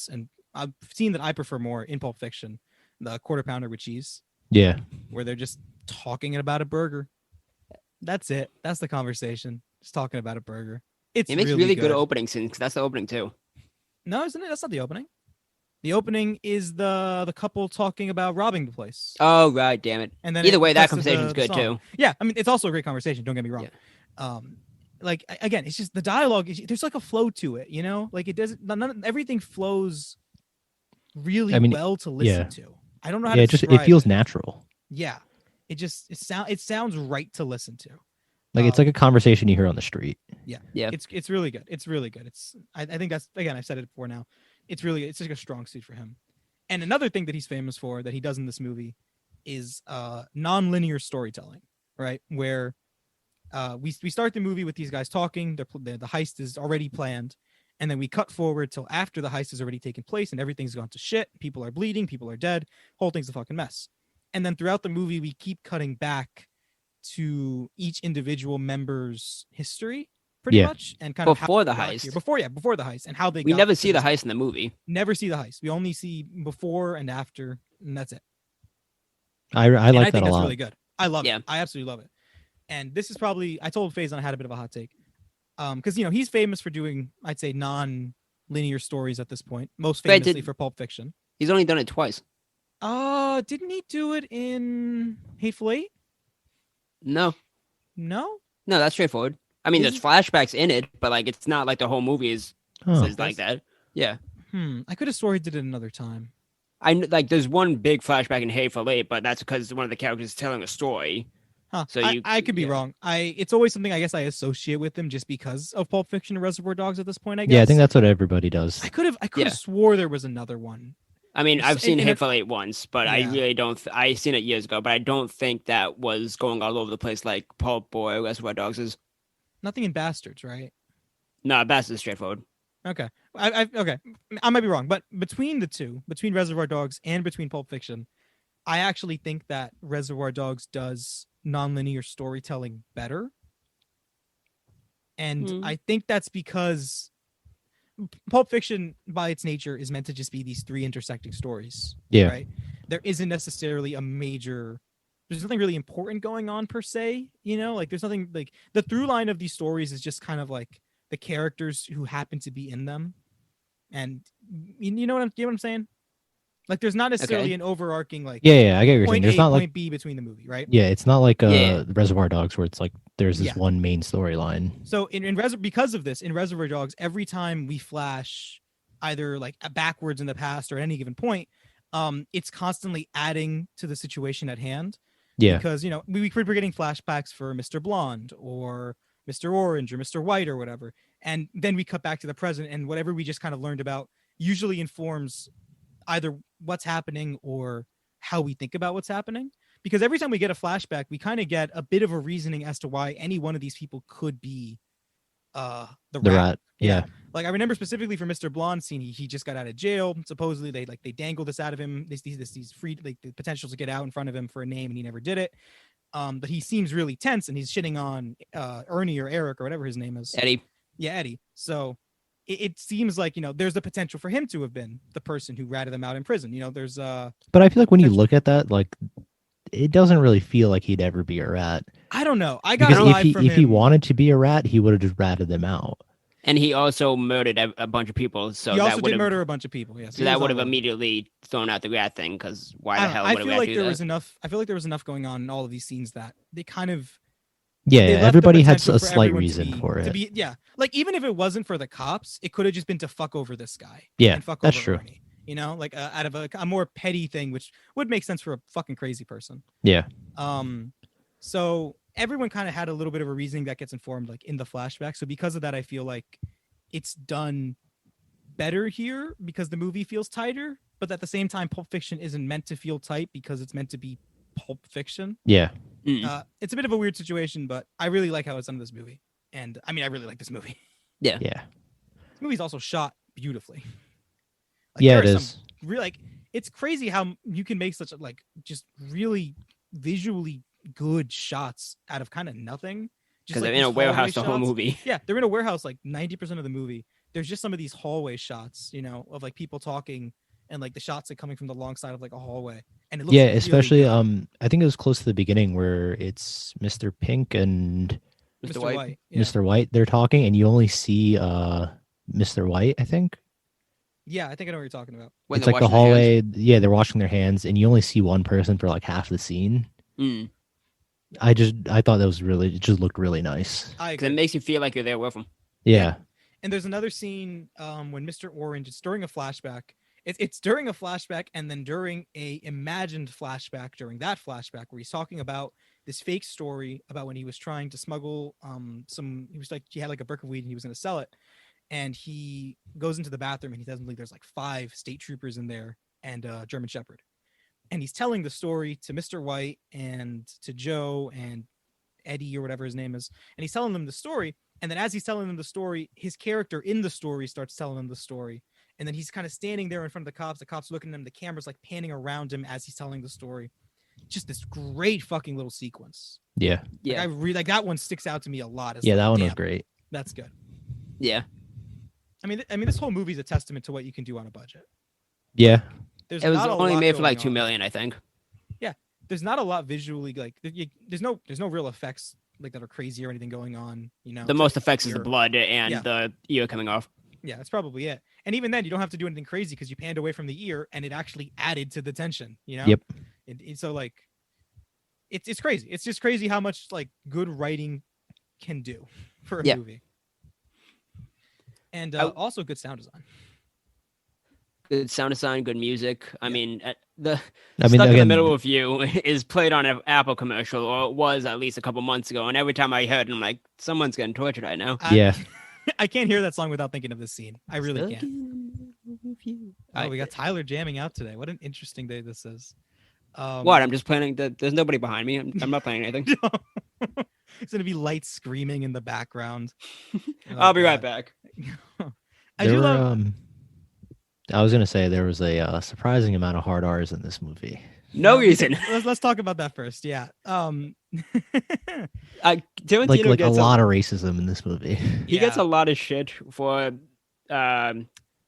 and I've seen that I prefer more in Pulp Fiction, the Quarter Pounder with Cheese. Yeah. Where they're just talking about a burger. That's it. That's the conversation. Just talking about a burger. It makes really good opening scenes because that's the opening too. No, isn't it? That's not the opening. The opening is the couple talking about robbing the place. Oh, right. Damn it. And then either way, that conversation is good too. Yeah. I mean, it's also a great conversation. Don't get me wrong. Yeah. Like again, it's just the dialogue. There's like a flow to it, you know. Like it doesn't. Everything flows really well to listen to. I don't know how to describe it feels natural. Yeah, it sounds right to listen to. Like it's like a conversation you hear on the street. Yeah. It's really good. It's really good. I think that's, again, I've said it before now. It's like a strong suit for him. And another thing that he's famous for that he does in this movie is non-linear storytelling, right? Where we start the movie with these guys talking. The heist is already planned. And then we cut forward till after the heist has already taken place and everything's gone to shit. People are bleeding. People are dead. Whole thing's a fucking mess. And then throughout the movie, we keep cutting back to each individual member's history, pretty much, and kind before the heist. Before the heist, and how they. We never see the heist in the movie. Never see the heist. We only see before and after, and that's it. I like that a lot. I think that's really good. I love it. I absolutely love it. And this is probably, I told Faison I had a bit of a hot take. Because, you know, he's famous for doing, I'd say, non-linear stories at this point. Most famously for Pulp Fiction. He's only done it twice. Didn't he do it in Hateful Eight? No, that's straightforward. I mean, there's flashbacks in it, but like it's not like the whole movie is like that. Yeah. I could have sworn he did it another time. There's one big flashback in Hateful Eight, but that's because one of the characters is telling a story. Huh. So I could be wrong. It's always something I guess I associate with him just because of Pulp Fiction and Reservoir Dogs at this point, I guess. Yeah, I think that's what everybody does. I could have swore there was another one. I mean, I've seen Hateful Eight once, but I really don't. I seen it years ago, but I don't think that was going all over the place like Pulp or Reservoir Dogs is. Nothing in Bastards, right? No, Bastards is straightforward. Okay, okay. I might be wrong, but between the two, between Reservoir Dogs and between Pulp Fiction, I actually think that Reservoir Dogs does nonlinear storytelling better, and I think that's because Pulp Fiction, by its nature, is meant to just be these three intersecting stories. Yeah. Right. There isn't necessarily there's nothing really important going on per se. You know, like there's nothing like the through line of these stories is just kind of like the characters who happen to be in them, and you know what I'm saying. Like there's not necessarily an overarching like I get what you're saying. There's not point like B between the movie, right? Yeah, it's not like Reservoir Dogs where it's like there's this one main storyline. So because of this, in Reservoir Dogs, every time we flash either like backwards in the past or at any given point, it's constantly adding to the situation at hand. Yeah. Because, you know, we're getting flashbacks for Mr. Blonde or Mr. Orange or Mr. White or whatever. And then we cut back to the present, and whatever we just kind of learned about usually informs either what's happening or how we think about what's happening. Because every time we get a flashback, we kind of get a bit of a reasoning as to why any one of these people could be the rat. Yeah. Like I remember specifically for Mr. Blonde scene, he just got out of jail. Supposedly they dangled this out of him. These free, like the potential to get out in front of him for a name, and he never did it. But he seems really tense, and he's shitting on Ernie or Eric or whatever his name is. Eddie. Yeah, Eddie. So it seems like, there's the potential for him to have been the person who ratted them out in prison. There's But I feel like when you look at that, like, it doesn't really feel like he'd ever be a rat. I don't know. I got because if he wanted to be a rat, he would have just ratted them out. And he also murdered a bunch of people. So he also did murder a bunch of people. Yes. So that would have immediately thrown out the rat thing. Because why the hell would a rat do that? I feel like there was enough going on in all of these scenes that they kind of. Yeah, everybody had a slight reason for it. Yeah, like even if it wasn't for the cops, it could have just been to fuck over this guy. Yeah, and fuck that's over true. Ernie, like out of a more petty thing, which would make sense for a fucking crazy person. Yeah. So everyone kind of had a little bit of a reasoning that gets informed, like in the flashback. So because of that, I feel like it's done better here because the movie feels tighter. But at the same time, Pulp Fiction isn't meant to feel tight because it's meant to be Pulp Fiction. Yeah. It's a bit of a weird situation, but I really like how it's done in this movie. And I mean, I really like this movie. Yeah. Yeah. This movie's also shot beautifully. Like, yeah, it is. It's crazy how you can make such just really visually good shots out of kind of nothing. Because they're in a warehouse the whole movie. Yeah, they're in a warehouse like 90% of the movie. There's just some of these hallway shots, of like people talking and like the shots are coming from the long side of like a hallway. And it looks really especially good. I think it was close to the beginning where it's Mr. Pink and Mr. White. Yeah. Mr. White, they're talking, and you only see Mr. White, I think. Yeah, I think I know what you're talking about. It's like the hallway. Yeah, they're washing their hands, and you only see one person for like half the scene. I thought that was it just looked really nice. Because it makes you feel like you're there with them. Yeah. And there's another scene when Mr. Orange, it's during a flashback. It's during a flashback and then during a imagined flashback during that flashback where he's talking about this fake story about when he was trying to smuggle he had like a brick of weed and he was going to sell it. And he goes into the bathroom and he doesn't believe there's like 5 state troopers in there and a German Shepherd. And he's telling the story to Mr. White and to Joe and Eddie or whatever his name is. And he's telling them the story. And then as he's telling them the story, his character in the story starts telling them the story. And then he's kind of standing there in front of the cops. The cops looking at him. The camera's like panning around him as he's telling the story. Just this great fucking little sequence. Yeah. Yeah. I really like that one. Sticks out to me a lot. Yeah, that one was great. That's good. Yeah. I mean, this whole movie is a testament to what you can do on a budget. Yeah. It was only made for like $2 million, I think. Yeah. There's not a lot visually. Like there's no real effects like that are crazy or anything going on. The most effects is the blood and the ear coming off. Yeah, that's probably it. And even then, you don't have to do anything crazy because you panned away from the ear, and it actually added to the tension. Yep. So like, it's crazy. It's just crazy how much like good writing can do for a movie. And also good sound design. Good sound design, good music. I mean, Stuck again, in the Middle of You is played on an Apple commercial, or it was at least a couple months ago. And every time I heard it, I'm like, someone's getting tortured right now. Yeah. I can't hear that song without thinking of this scene. I really can't. We got Tyler jamming out today. What an interesting day this is. What? I'm just playing. There's nobody behind me. I'm not playing anything. It's gonna be lights screaming in the background. I'll be right back. I was gonna say there was a surprising amount of hard R's in this movie. No reason. Let's talk about that first. Yeah. Tarantino gets a lot of racism in this movie. He gets a lot of shit for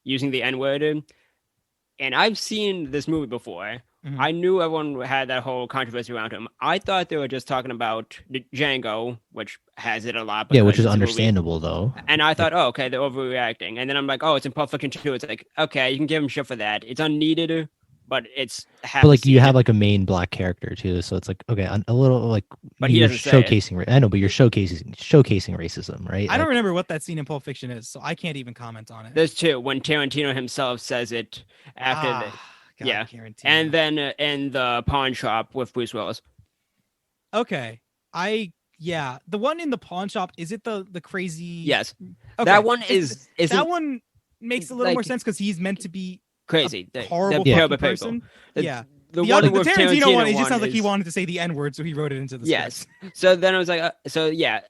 using the N-word, and I've seen this movie before. Mm-hmm. I knew everyone had that whole controversy around him. I thought they were just talking about Django, which has it a lot. Yeah, which is understandable, though. And I thought, okay, they're overreacting. And then I'm like, it's in Pulp Fiction 2. It's like, okay, you can give him shit for that. It's unneeded, but it's... But like, you have like a main black character, too. So it's like, okay, a little like... But he doesn't showcasing... I know, but you're showcasing racism, right? I don't remember what that scene in Pulp Fiction is, so I can't even comment on it. There's 2. When Tarantino himself says it after... God, yeah, Tarantino. And then in the pawn shop with Bruce Willis. Okay, I Yeah, the one in the pawn shop. Is it the crazy? Yes, okay. That one is that one makes a little more sense because he's meant to be crazy, horrible person. The Tarantino one, it just sounds like he wanted to say the N-word, so he wrote it into the script. So then I was like,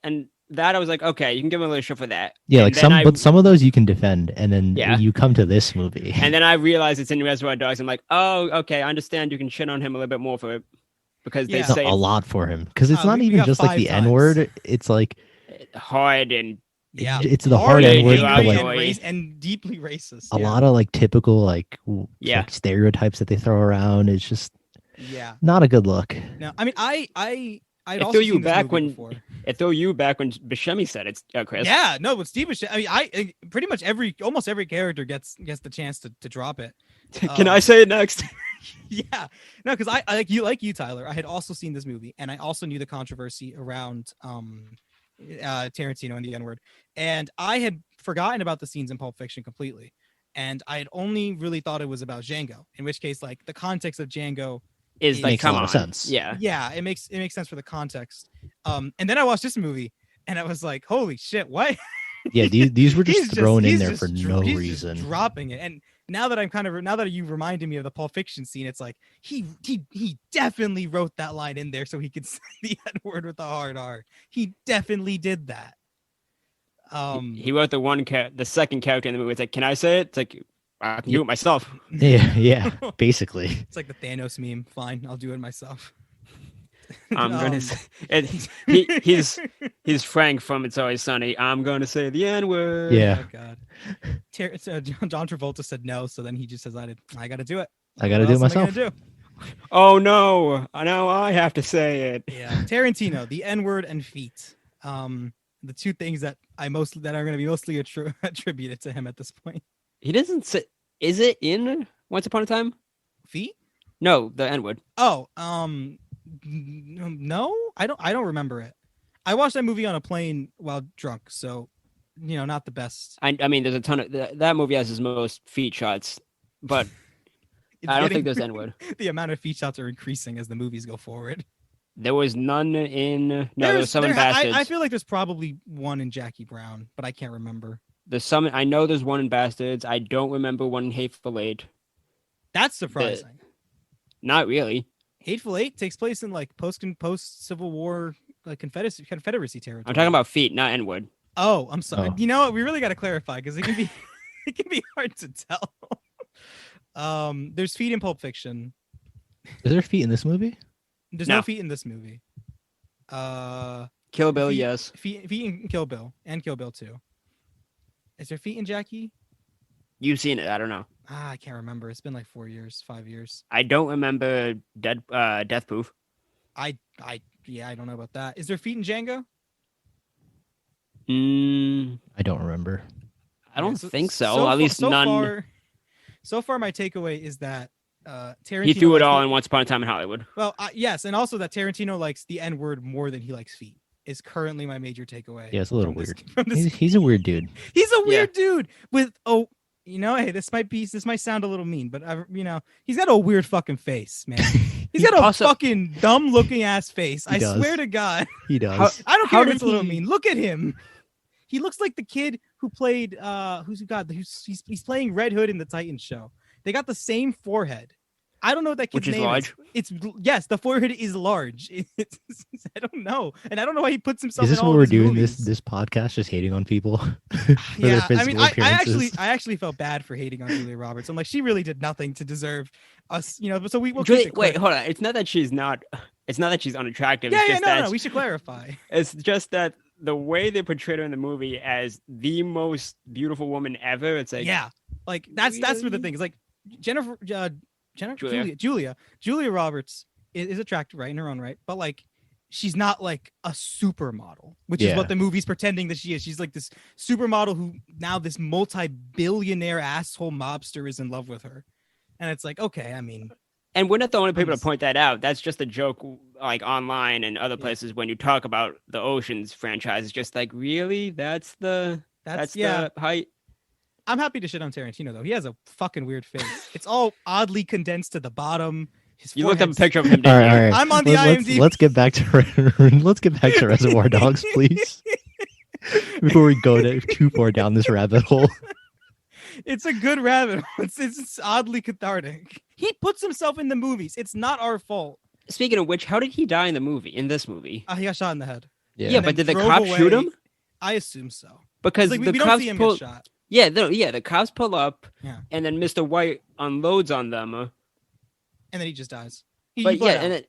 and that I was like, okay, you can give him a little shit for that. Yeah, and but some of those you can defend, and then you come to this movie. And then I realized it's in Reservoir Dogs. I'm like, oh, okay, I understand you can shit on him a little bit more for it. Because they say a lot for him. Because it's not even just like the N-word. It's like hard and it's the hard N-word, and deeply racist. A lot of like typical like stereotypes that they throw around. It's just not a good look. No, I mean I'd throw you back when Buscemi said it, Chris. Yeah, no, but Steve Buscemi. I mean, I pretty much almost every character gets the chance to drop it. Can I say it next? Yeah, no, because I like you, Tyler. I had also seen this movie, and I also knew the controversy around Tarantino and the N-word, and I had forgotten about the scenes in Pulp Fiction completely, and I had only really thought it was about Django. In which case, like the context of Django makes a lot of sense. Yeah, it makes sense for the context. And then I watched this movie, and I was like, holy shit, what? Yeah, these were just thrown in there for no reason. Just dropping it. And now that you reminded me of the Pulp Fiction scene, it's like he definitely wrote that line in there so he could say the N-word with the hard R. He definitely did that. He wrote the second character in the movie. It's like, can I say it? It's like, I can do it myself. Yeah, basically. It's like the Thanos meme. Fine, I'll do it myself. I'm gonna say he's Frank from It's Always Sunny. I'm gonna say the N-word. Yeah. Oh God. John Travolta said no, so then he just decided, I gotta do it. I gotta do it myself. Oh no! Now I have to say it. Yeah. Tarantino, the N-word and feet. The two things that are going to be mostly attributed to him at this point. He doesn't say. Is it in Once Upon a Time? Feet? No, the N-word. Oh, no, I don't remember it. I watched that movie on a plane while drunk, so not the best. I mean, there's a ton of that movie has his most feet shots, but I don't think there's N-word. The amount of feet shots are increasing as the movies go forward. There was none in. No, there was some in Bastards. I feel like there's probably one in Jackie Brown, but I can't remember. I know there's one in Bastards. I don't remember one in Hateful Eight. That's surprising. Not really. Hateful Eight takes place in like post Civil War like Confederacy territory. I'm talking about feet, not N-word. Oh, I'm sorry. Oh. You know what? We really got to clarify because it can be hard to tell. There's feet in Pulp Fiction. Is there feet in this movie? There's no feet in this movie. Kill Bill, yes. Feet in Kill Bill and Kill Bill 2. Is there feet in Jackie? You've seen it. I don't know. I can't remember. It's been like 5 years. I don't remember Death Proof. I don't know about that. Is there feet in Django? I don't remember. I don't think so. At least none. So far, my takeaway is that Tarantino. He threw it all in Once Upon a Time in Hollywood. Well, yes, and also that Tarantino likes the N-word more than he likes feet is currently my major takeaway. Yeah, it's a little weird. He's a weird dude. He's a weird dude with hey, this might sound a little mean, but he's got a weird fucking face, man. He's got a fucking dumb looking ass face. I swear to God. He does. I don't care if it's a little mean. Look at him. He looks like the kid who played he's playing Red Hood in the Titans show. They got the same forehead. I don't know what that kid's name large. Yes, the forehead is large. I don't know, and I don't know why he puts himself. Is this in what all we're his doing? movies. This podcast, just hating on people. Yeah, I mean, I actually felt bad for hating on Julia Roberts. I'm like, she really did nothing to deserve us, So we will. Wait, hold on. It's not that she's unattractive. Yeah, no. We should clarify. It's just that the way they portrayed her in the movie as the most beautiful woman ever. It's like that's where the thing is like Julia Roberts is attractive, right, in her own right, but like she's not like a supermodel, which is what the movie's pretending that she is. She's like this supermodel who now this multi-billionaire asshole mobster is in love with her, and it's like, okay, I mean, and we're not the only people to point that out. That's just a joke, like online and other places when you talk about the Ocean's franchise. It's just like, really, that's the height. I'm happy to shit on Tarantino, though. He has a fucking weird face. It's all oddly condensed to the bottom. You looked up a picture of him. All right. I'm on the IMDb. Let's get back to Reservoir Dogs, please. Before we go too far down this rabbit hole. It's a good rabbit hole. It's oddly cathartic. He puts himself in the movies. It's not our fault. Speaking of which, how did he die in this movie? He got shot in the head. Yeah, but did the cops shoot him? I assume so. Because we the don't cops see him get shot. Yeah, the cops pull up, Yeah. and then Mr. White unloads on them. And then he just dies. Tarantino?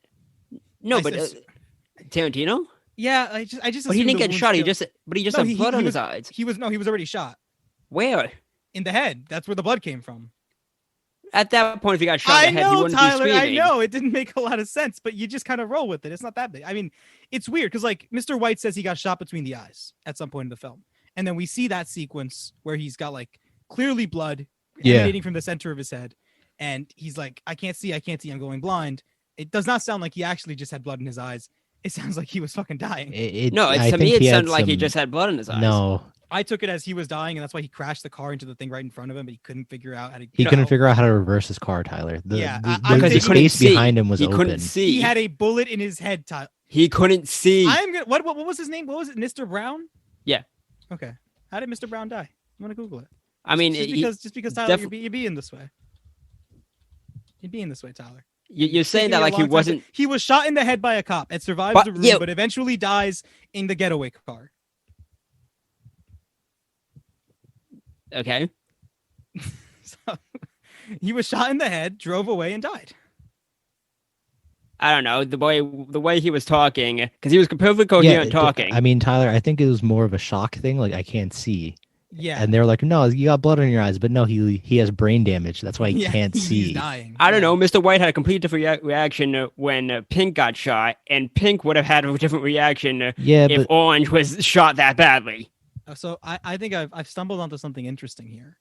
Yeah, I just. But he didn't get shot. He just had blood on his eyes. He was already shot. Where? In the head. That's where the blood came from. At that point, if he got shot in the head, he wouldn't Tyler, be screaming. I know it didn't make a lot of sense, but you just kind of roll with it. It's not that big. I mean, it's weird because like Mr. White says he got shot between the eyes at some point in the film, and then we see that sequence where he's got like clearly blood emanating from the center of his head, and he's like, "I can't see. I'm going blind." It does not sound like he actually just had blood in his eyes. It sounds like he was fucking dying. To me, it sounded like he just had blood in his eyes. No. I took it as he was dying, and that's why he crashed the car into the thing right in front of him, but he couldn't figure out how to. He couldn't figure out how to reverse his car, Tyler. Because the space behind him was he open. Couldn't see. He had a bullet in his head, Tyler. He couldn't see. What was his name? What was it? Mr. Brown? Yeah. Okay. How did Mr. Brown die? I'm gonna Google it. I mean, just because Tyler, you're being this way. You're being this way, Tyler. You're saying that like he wasn't. He was shot in the head by a cop and survives the room, but eventually dies in the getaway car. Okay. So, he was shot in the head, drove away, and died. I don't know the way he was talking because he was perfectly coherent talking. I mean, Tyler, I think it was more of a shock thing. Like I can't see. Yeah. And they're like, no, you got blood in your eyes, but no, he has brain damage. That's why he can't see. He's dying. I don't know. Mr. White had a complete different reaction when Pink got shot, and Pink would have had a different reaction if Orange was shot that badly. So I think I've stumbled onto something interesting here.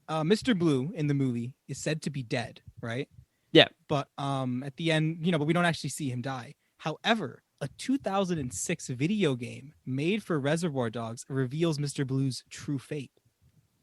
Mr. Blue in the movie is said to be dead, right? Yeah. But at the end, but we don't actually see him die. However, a 2006 video game made for Reservoir Dogs reveals Mr. Blue's true fate.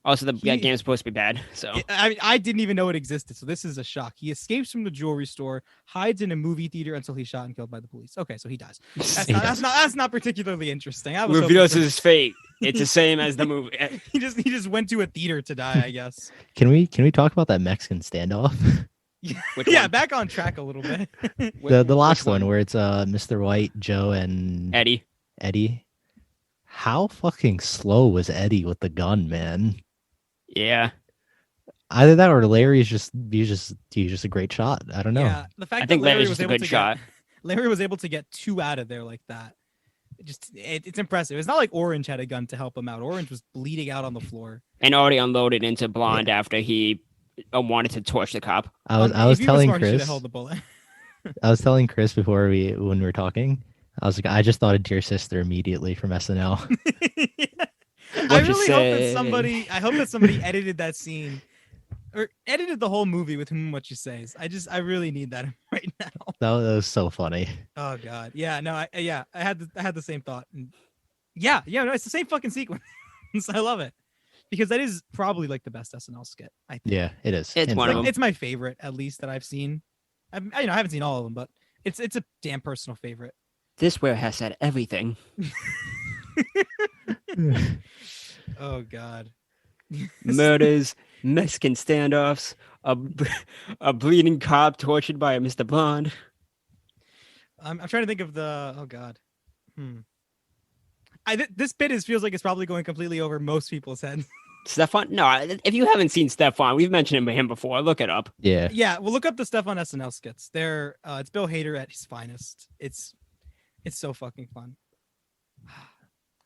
Also, the game is supposed to be bad. So I didn't even know it existed. So this is a shock. He escapes from the jewelry store, hides in a movie theater until he's shot and killed by the police. Okay, so he dies. That's not particularly interesting. Reveals his fate. It's the same as the movie. he just went to a theater to die, I guess. Can we talk about that Mexican standoff? Yeah, back on track a little bit. the last one where it's Mr. White, Joe, and Eddie. How fucking slow was Eddie with the gun, man? Yeah. Either that or Larry's just a great shot. I don't know. Yeah, the fact that Larry was able to shot. Larry was able to get 2 out of there like that. It's impressive. It's not like Orange had a gun to help him out. Orange was bleeding out on the floor and already unloaded into Blonde after he wanted to torch the cop. I was telling Chris. I was telling Chris when we were talking. I was like, I just thought of Dear Sister immediately from SNL. I really hope that somebody edited that scene or edited the whole movie with What You Say. I really need that right now. That was so funny. Oh God. Yeah, no, I had the same thought. No, it's the same fucking sequence. I love it. Because that is probably like the best SNL skit, I think. Yeah, it is. It's one of them. It's my favorite, at least, that I've seen. I haven't seen all of them, but it's a damn personal favorite. This where has said everything. Oh God. Murders, Mexican standoffs, a bleeding cop tortured by a Mr. Blonde. I'm trying to think of the. Oh God. This bit feels like it's probably going completely over most people's heads. Stefan? No, if you haven't seen Stefan, we've mentioned him before. Look it up. Yeah. Yeah, well, look up the Stefan SNL skits. It's Bill Hader at his finest. It's so fucking fun.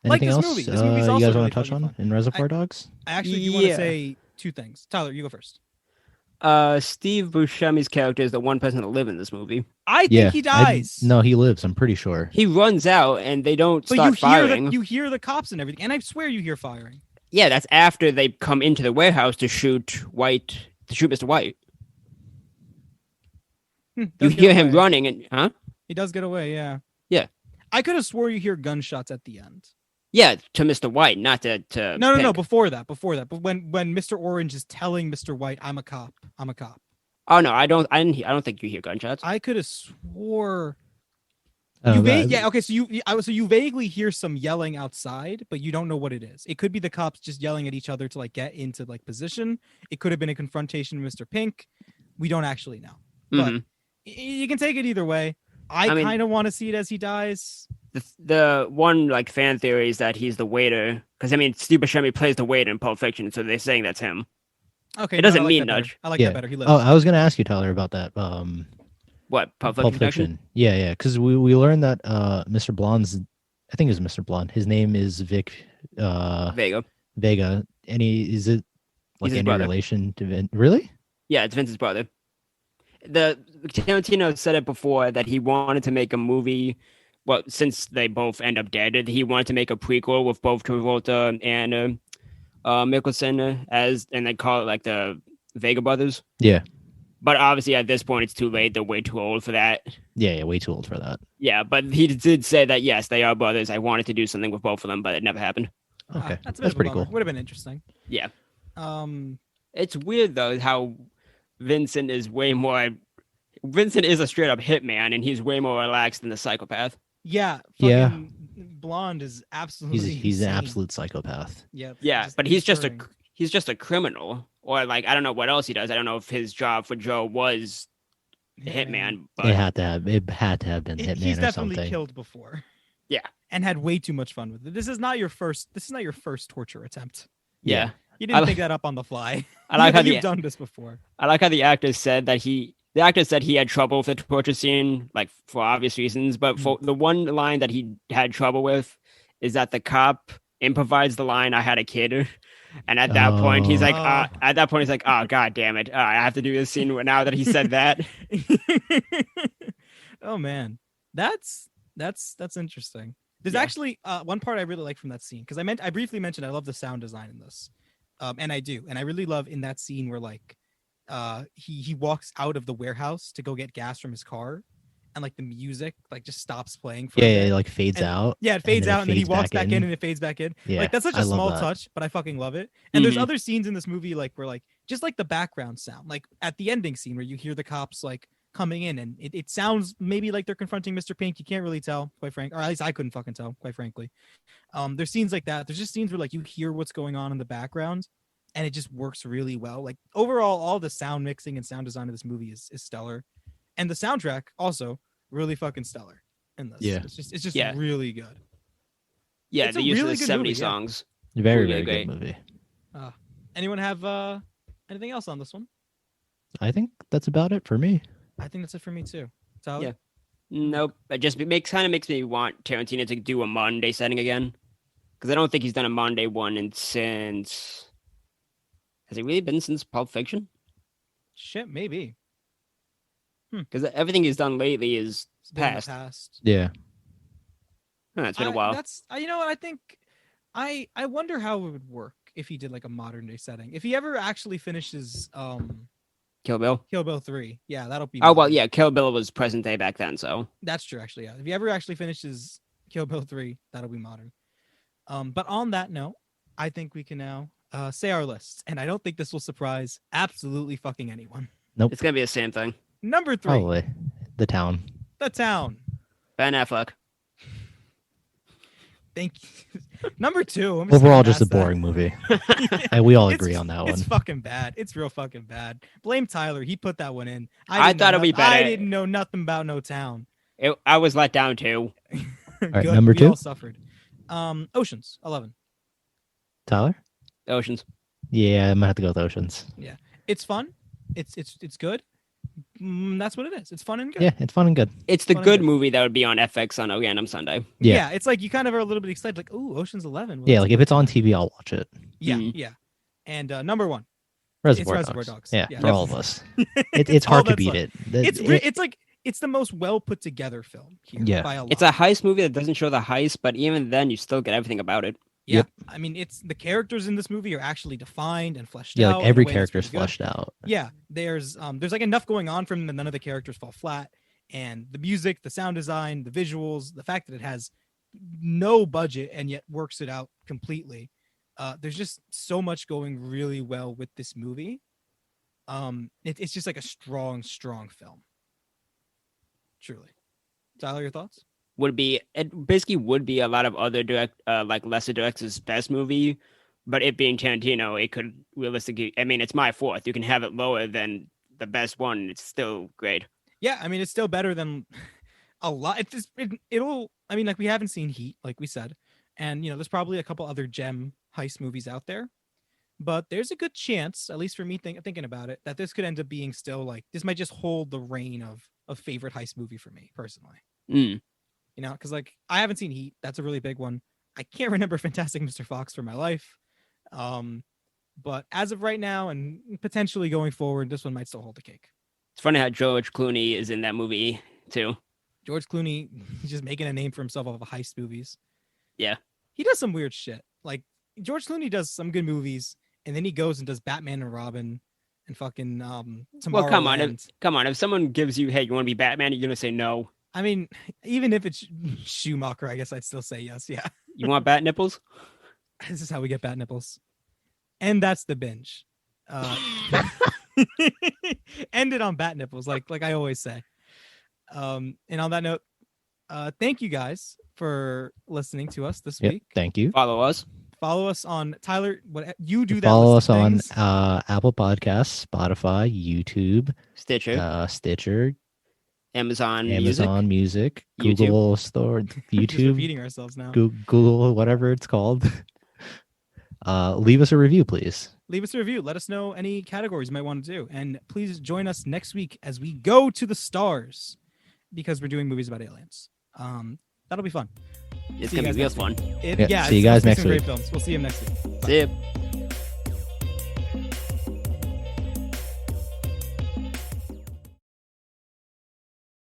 Anything else movie. you guys really want to touch on in Reservoir Dogs? I actually do want to say 2 things. Tyler, you go first. Steve Buscemi's character is the one person to live in this movie. I think he dies. No, he lives. I'm pretty sure. He runs out and they don't start firing. You hear the cops and everything, and I swear you hear firing. Yeah, that's after they come into the warehouse to shoot Mr. White. You hear him running, and he does get away. Yeah. Yeah. I could have swore you hear gunshots at the end. Yeah, to Mr. White, not to No, before that. But when Mr. Orange is telling Mr. White, I'm a cop. Oh no, I don't think you hear gunshots. I could have swore. Oh, Okay. So you vaguely hear some yelling outside, but you don't know what it is. It could be the cops just yelling at each other to like get into like position. It could have been a confrontation with Mr. Pink. We don't actually know, but you can take it either way. I mean, kind of want to see it as he dies. The one like fan theory is that he's the waiter, because I mean, Steve Buscemi plays the waiter in Pulp Fiction, so they're saying that's him. Okay, it doesn't mean much. I like that better. He lives. Oh, I was gonna ask you, Tyler, about that. What Pulp Fiction? Yeah, because we learned that Mr. Blonde's, I think it's Mr. Blonde. His name is Vic Vega. And is it like any brother. relation to Vin? Really? Yeah, it's Vince's brother. The Tarantino said it before that he wanted to make a movie. Well, since they both end up dead, he wanted to make a prequel with both Travolta and Mickelson and they call it like the Vega brothers. Yeah. But obviously at this point it's too late. They're way too old for that. Yeah, way too old for that. Yeah, but he did say that yes, they are brothers. I wanted to do something with both of them, but it never happened. Okay, that's pretty cool. Would have been interesting. Yeah. It's weird though how Vincent is a straight up hitman, and he's way more relaxed than the psychopath. Yeah. Yeah. Blonde is absolutely. He's an absolute psychopath. Yeah. Yeah, but he's just a criminal, or like I don't know what else he does. I don't know if his job for Joe was a hitman, but it had to have been hitman he's or something. He's definitely killed before. Yeah, and had way too much fun with it. This is not your first torture attempt. Yeah. You didn't pick that up on the fly. I like how you've done this before. I like how the actor said that he had trouble with the torture scene, like for obvious reasons. But for the one line that he had trouble with is that the cop improvised the line, "I had a kid," and at that point he's like, "Oh god damn it, I have to do this scene now that he said that." Oh man, that's interesting. There's actually one part I really like from that scene because I briefly mentioned I love the sound design in this. And I do. And I really love in that scene where like he walks out of the warehouse to go get gas from his car and like the music like just stops playing for a bit. It like fades out. Yeah, it fades out and then he walks back in and it fades back in. Yeah, like that's such a small touch, but I fucking love it. And there's other scenes in this movie like where like just like the background sound, like at the ending scene where you hear the cops like coming in and it sounds maybe like they're confronting Mr. Pink. You can't really tell, quite frankly, or at least I couldn't fucking tell, quite frankly. There's scenes like that. There's just scenes where like you hear what's going on in the background and it just works really well. Like overall, all the sound mixing and sound design of this movie is stellar. And the soundtrack also really fucking stellar in this. Yeah. It's just really good. Yeah, it's the use of the 70 songs. Very, very good movie. Anyone have anything else on this one? I think that's about it for me. I think that's it for me too. Tyler? Yeah. Nope. It just kind of makes me want Tarantino to do a modern day setting again. Because I don't think he's done a modern day one since... Has it really been since Pulp Fiction? Shit, maybe. Because everything he's done lately is past. Yeah. It's been a while. That's you know what I think. I wonder how it would work if he did like a modern day setting. If he ever actually finishes Kill Bill 3. Yeah, that'll be. Oh well, yeah. Kill Bill was present day back then, so that's true. Actually, yeah. If he ever actually finishes Kill Bill 3, that'll be modern. But on that note, I think we can now say our lists, and I don't think this will surprise absolutely fucking anyone. Nope. It's gonna be the same thing. Number 3. Probably. The Town. The Town. Ben Affleck. Thank you. Number 2. Overall, just a boring movie. And we all agree on that one. It's fucking bad. It's real fucking bad. Blame Tyler. He put that one in. I thought it'd be better. I didn't know nothing about No Town. I was let down too. All right, number 2. We all suffered. Oceans 11. Tyler? Oceans. Yeah, I might have to go with Oceans. Yeah, it's fun. It's good. That's what it is. It's fun and good. Yeah, it's fun and good. It's the good movie that would be on FX on a random Sunday. Yeah, it's like you kind of are a little bit excited, like, "Ooh, Ocean's 11." Well, yeah, like if it's on TV, I'll watch it. Yeah, yeah. And number 1, Reservoir Dogs. Yeah, for all of us. It's hard to beat it. It's the most well put together film here. Yeah, by a lot. It's a heist movie that doesn't show the heist, but even then, you still get everything about it. Yeah, I mean, it's the characters in this movie are actually defined and fleshed out. Yeah, like every character is fleshed out. Yeah, there's like enough going on from them that none of the characters fall flat. And the music, the sound design, the visuals, the fact that it has no budget and yet works it out completely. There's just so much going really well with this movie. It's just like a strong film. Truly. Tyler, your thoughts? It basically would be a lot of other like lesser directors' best movie, but it being Tarantino, it could realistically, I mean, it's my fourth. You can have it lower than the best one. It's still great. Yeah, I mean, it's still better than a lot. It'll, I mean, like, we haven't seen Heat, like we said, and there's probably a couple other gem heist movies out there, but there's a good chance, at least for me thinking about it, that this could end up being still like, this might just hold the reign of favorite heist movie for me personally. Because like, I haven't seen Heat. That's a really big one. I can't remember Fantastic Mr. Fox for my life. But as of right now and potentially going forward, this one might still hold the cake. It's funny how George Clooney is in that movie too. George Clooney, he's just making a name for himself off of heist movies. Yeah. He does some weird shit. Like, George Clooney does some good movies, and then he goes and does Batman and Robin and fucking Tomorrowland. Well, come on. If someone gives you, hey, you want to be Batman, you're gonna say no. I mean, even if it's Schumacher, I guess I'd still say yes. Yeah. You want bat nipples? This is how we get bat nipples. And that's the binge. Ended on bat nipples, like I always say. And on that note, thank you guys for listening to us this week. Thank you. Follow us on Tyler. What you do? Follow us on Apple Podcasts, Spotify, YouTube, Stitcher, Amazon Music, Google Store, YouTube. Just repeating ourselves now. Google, whatever it's called. Leave us a review, please. Leave us a review. Let us know any categories you might want to do. And please join us next week as we go to the stars, because we're doing movies about aliens. That'll be fun. It's going to be real fun. See you guys next week. Great films. We'll see you next week. Bye. See you.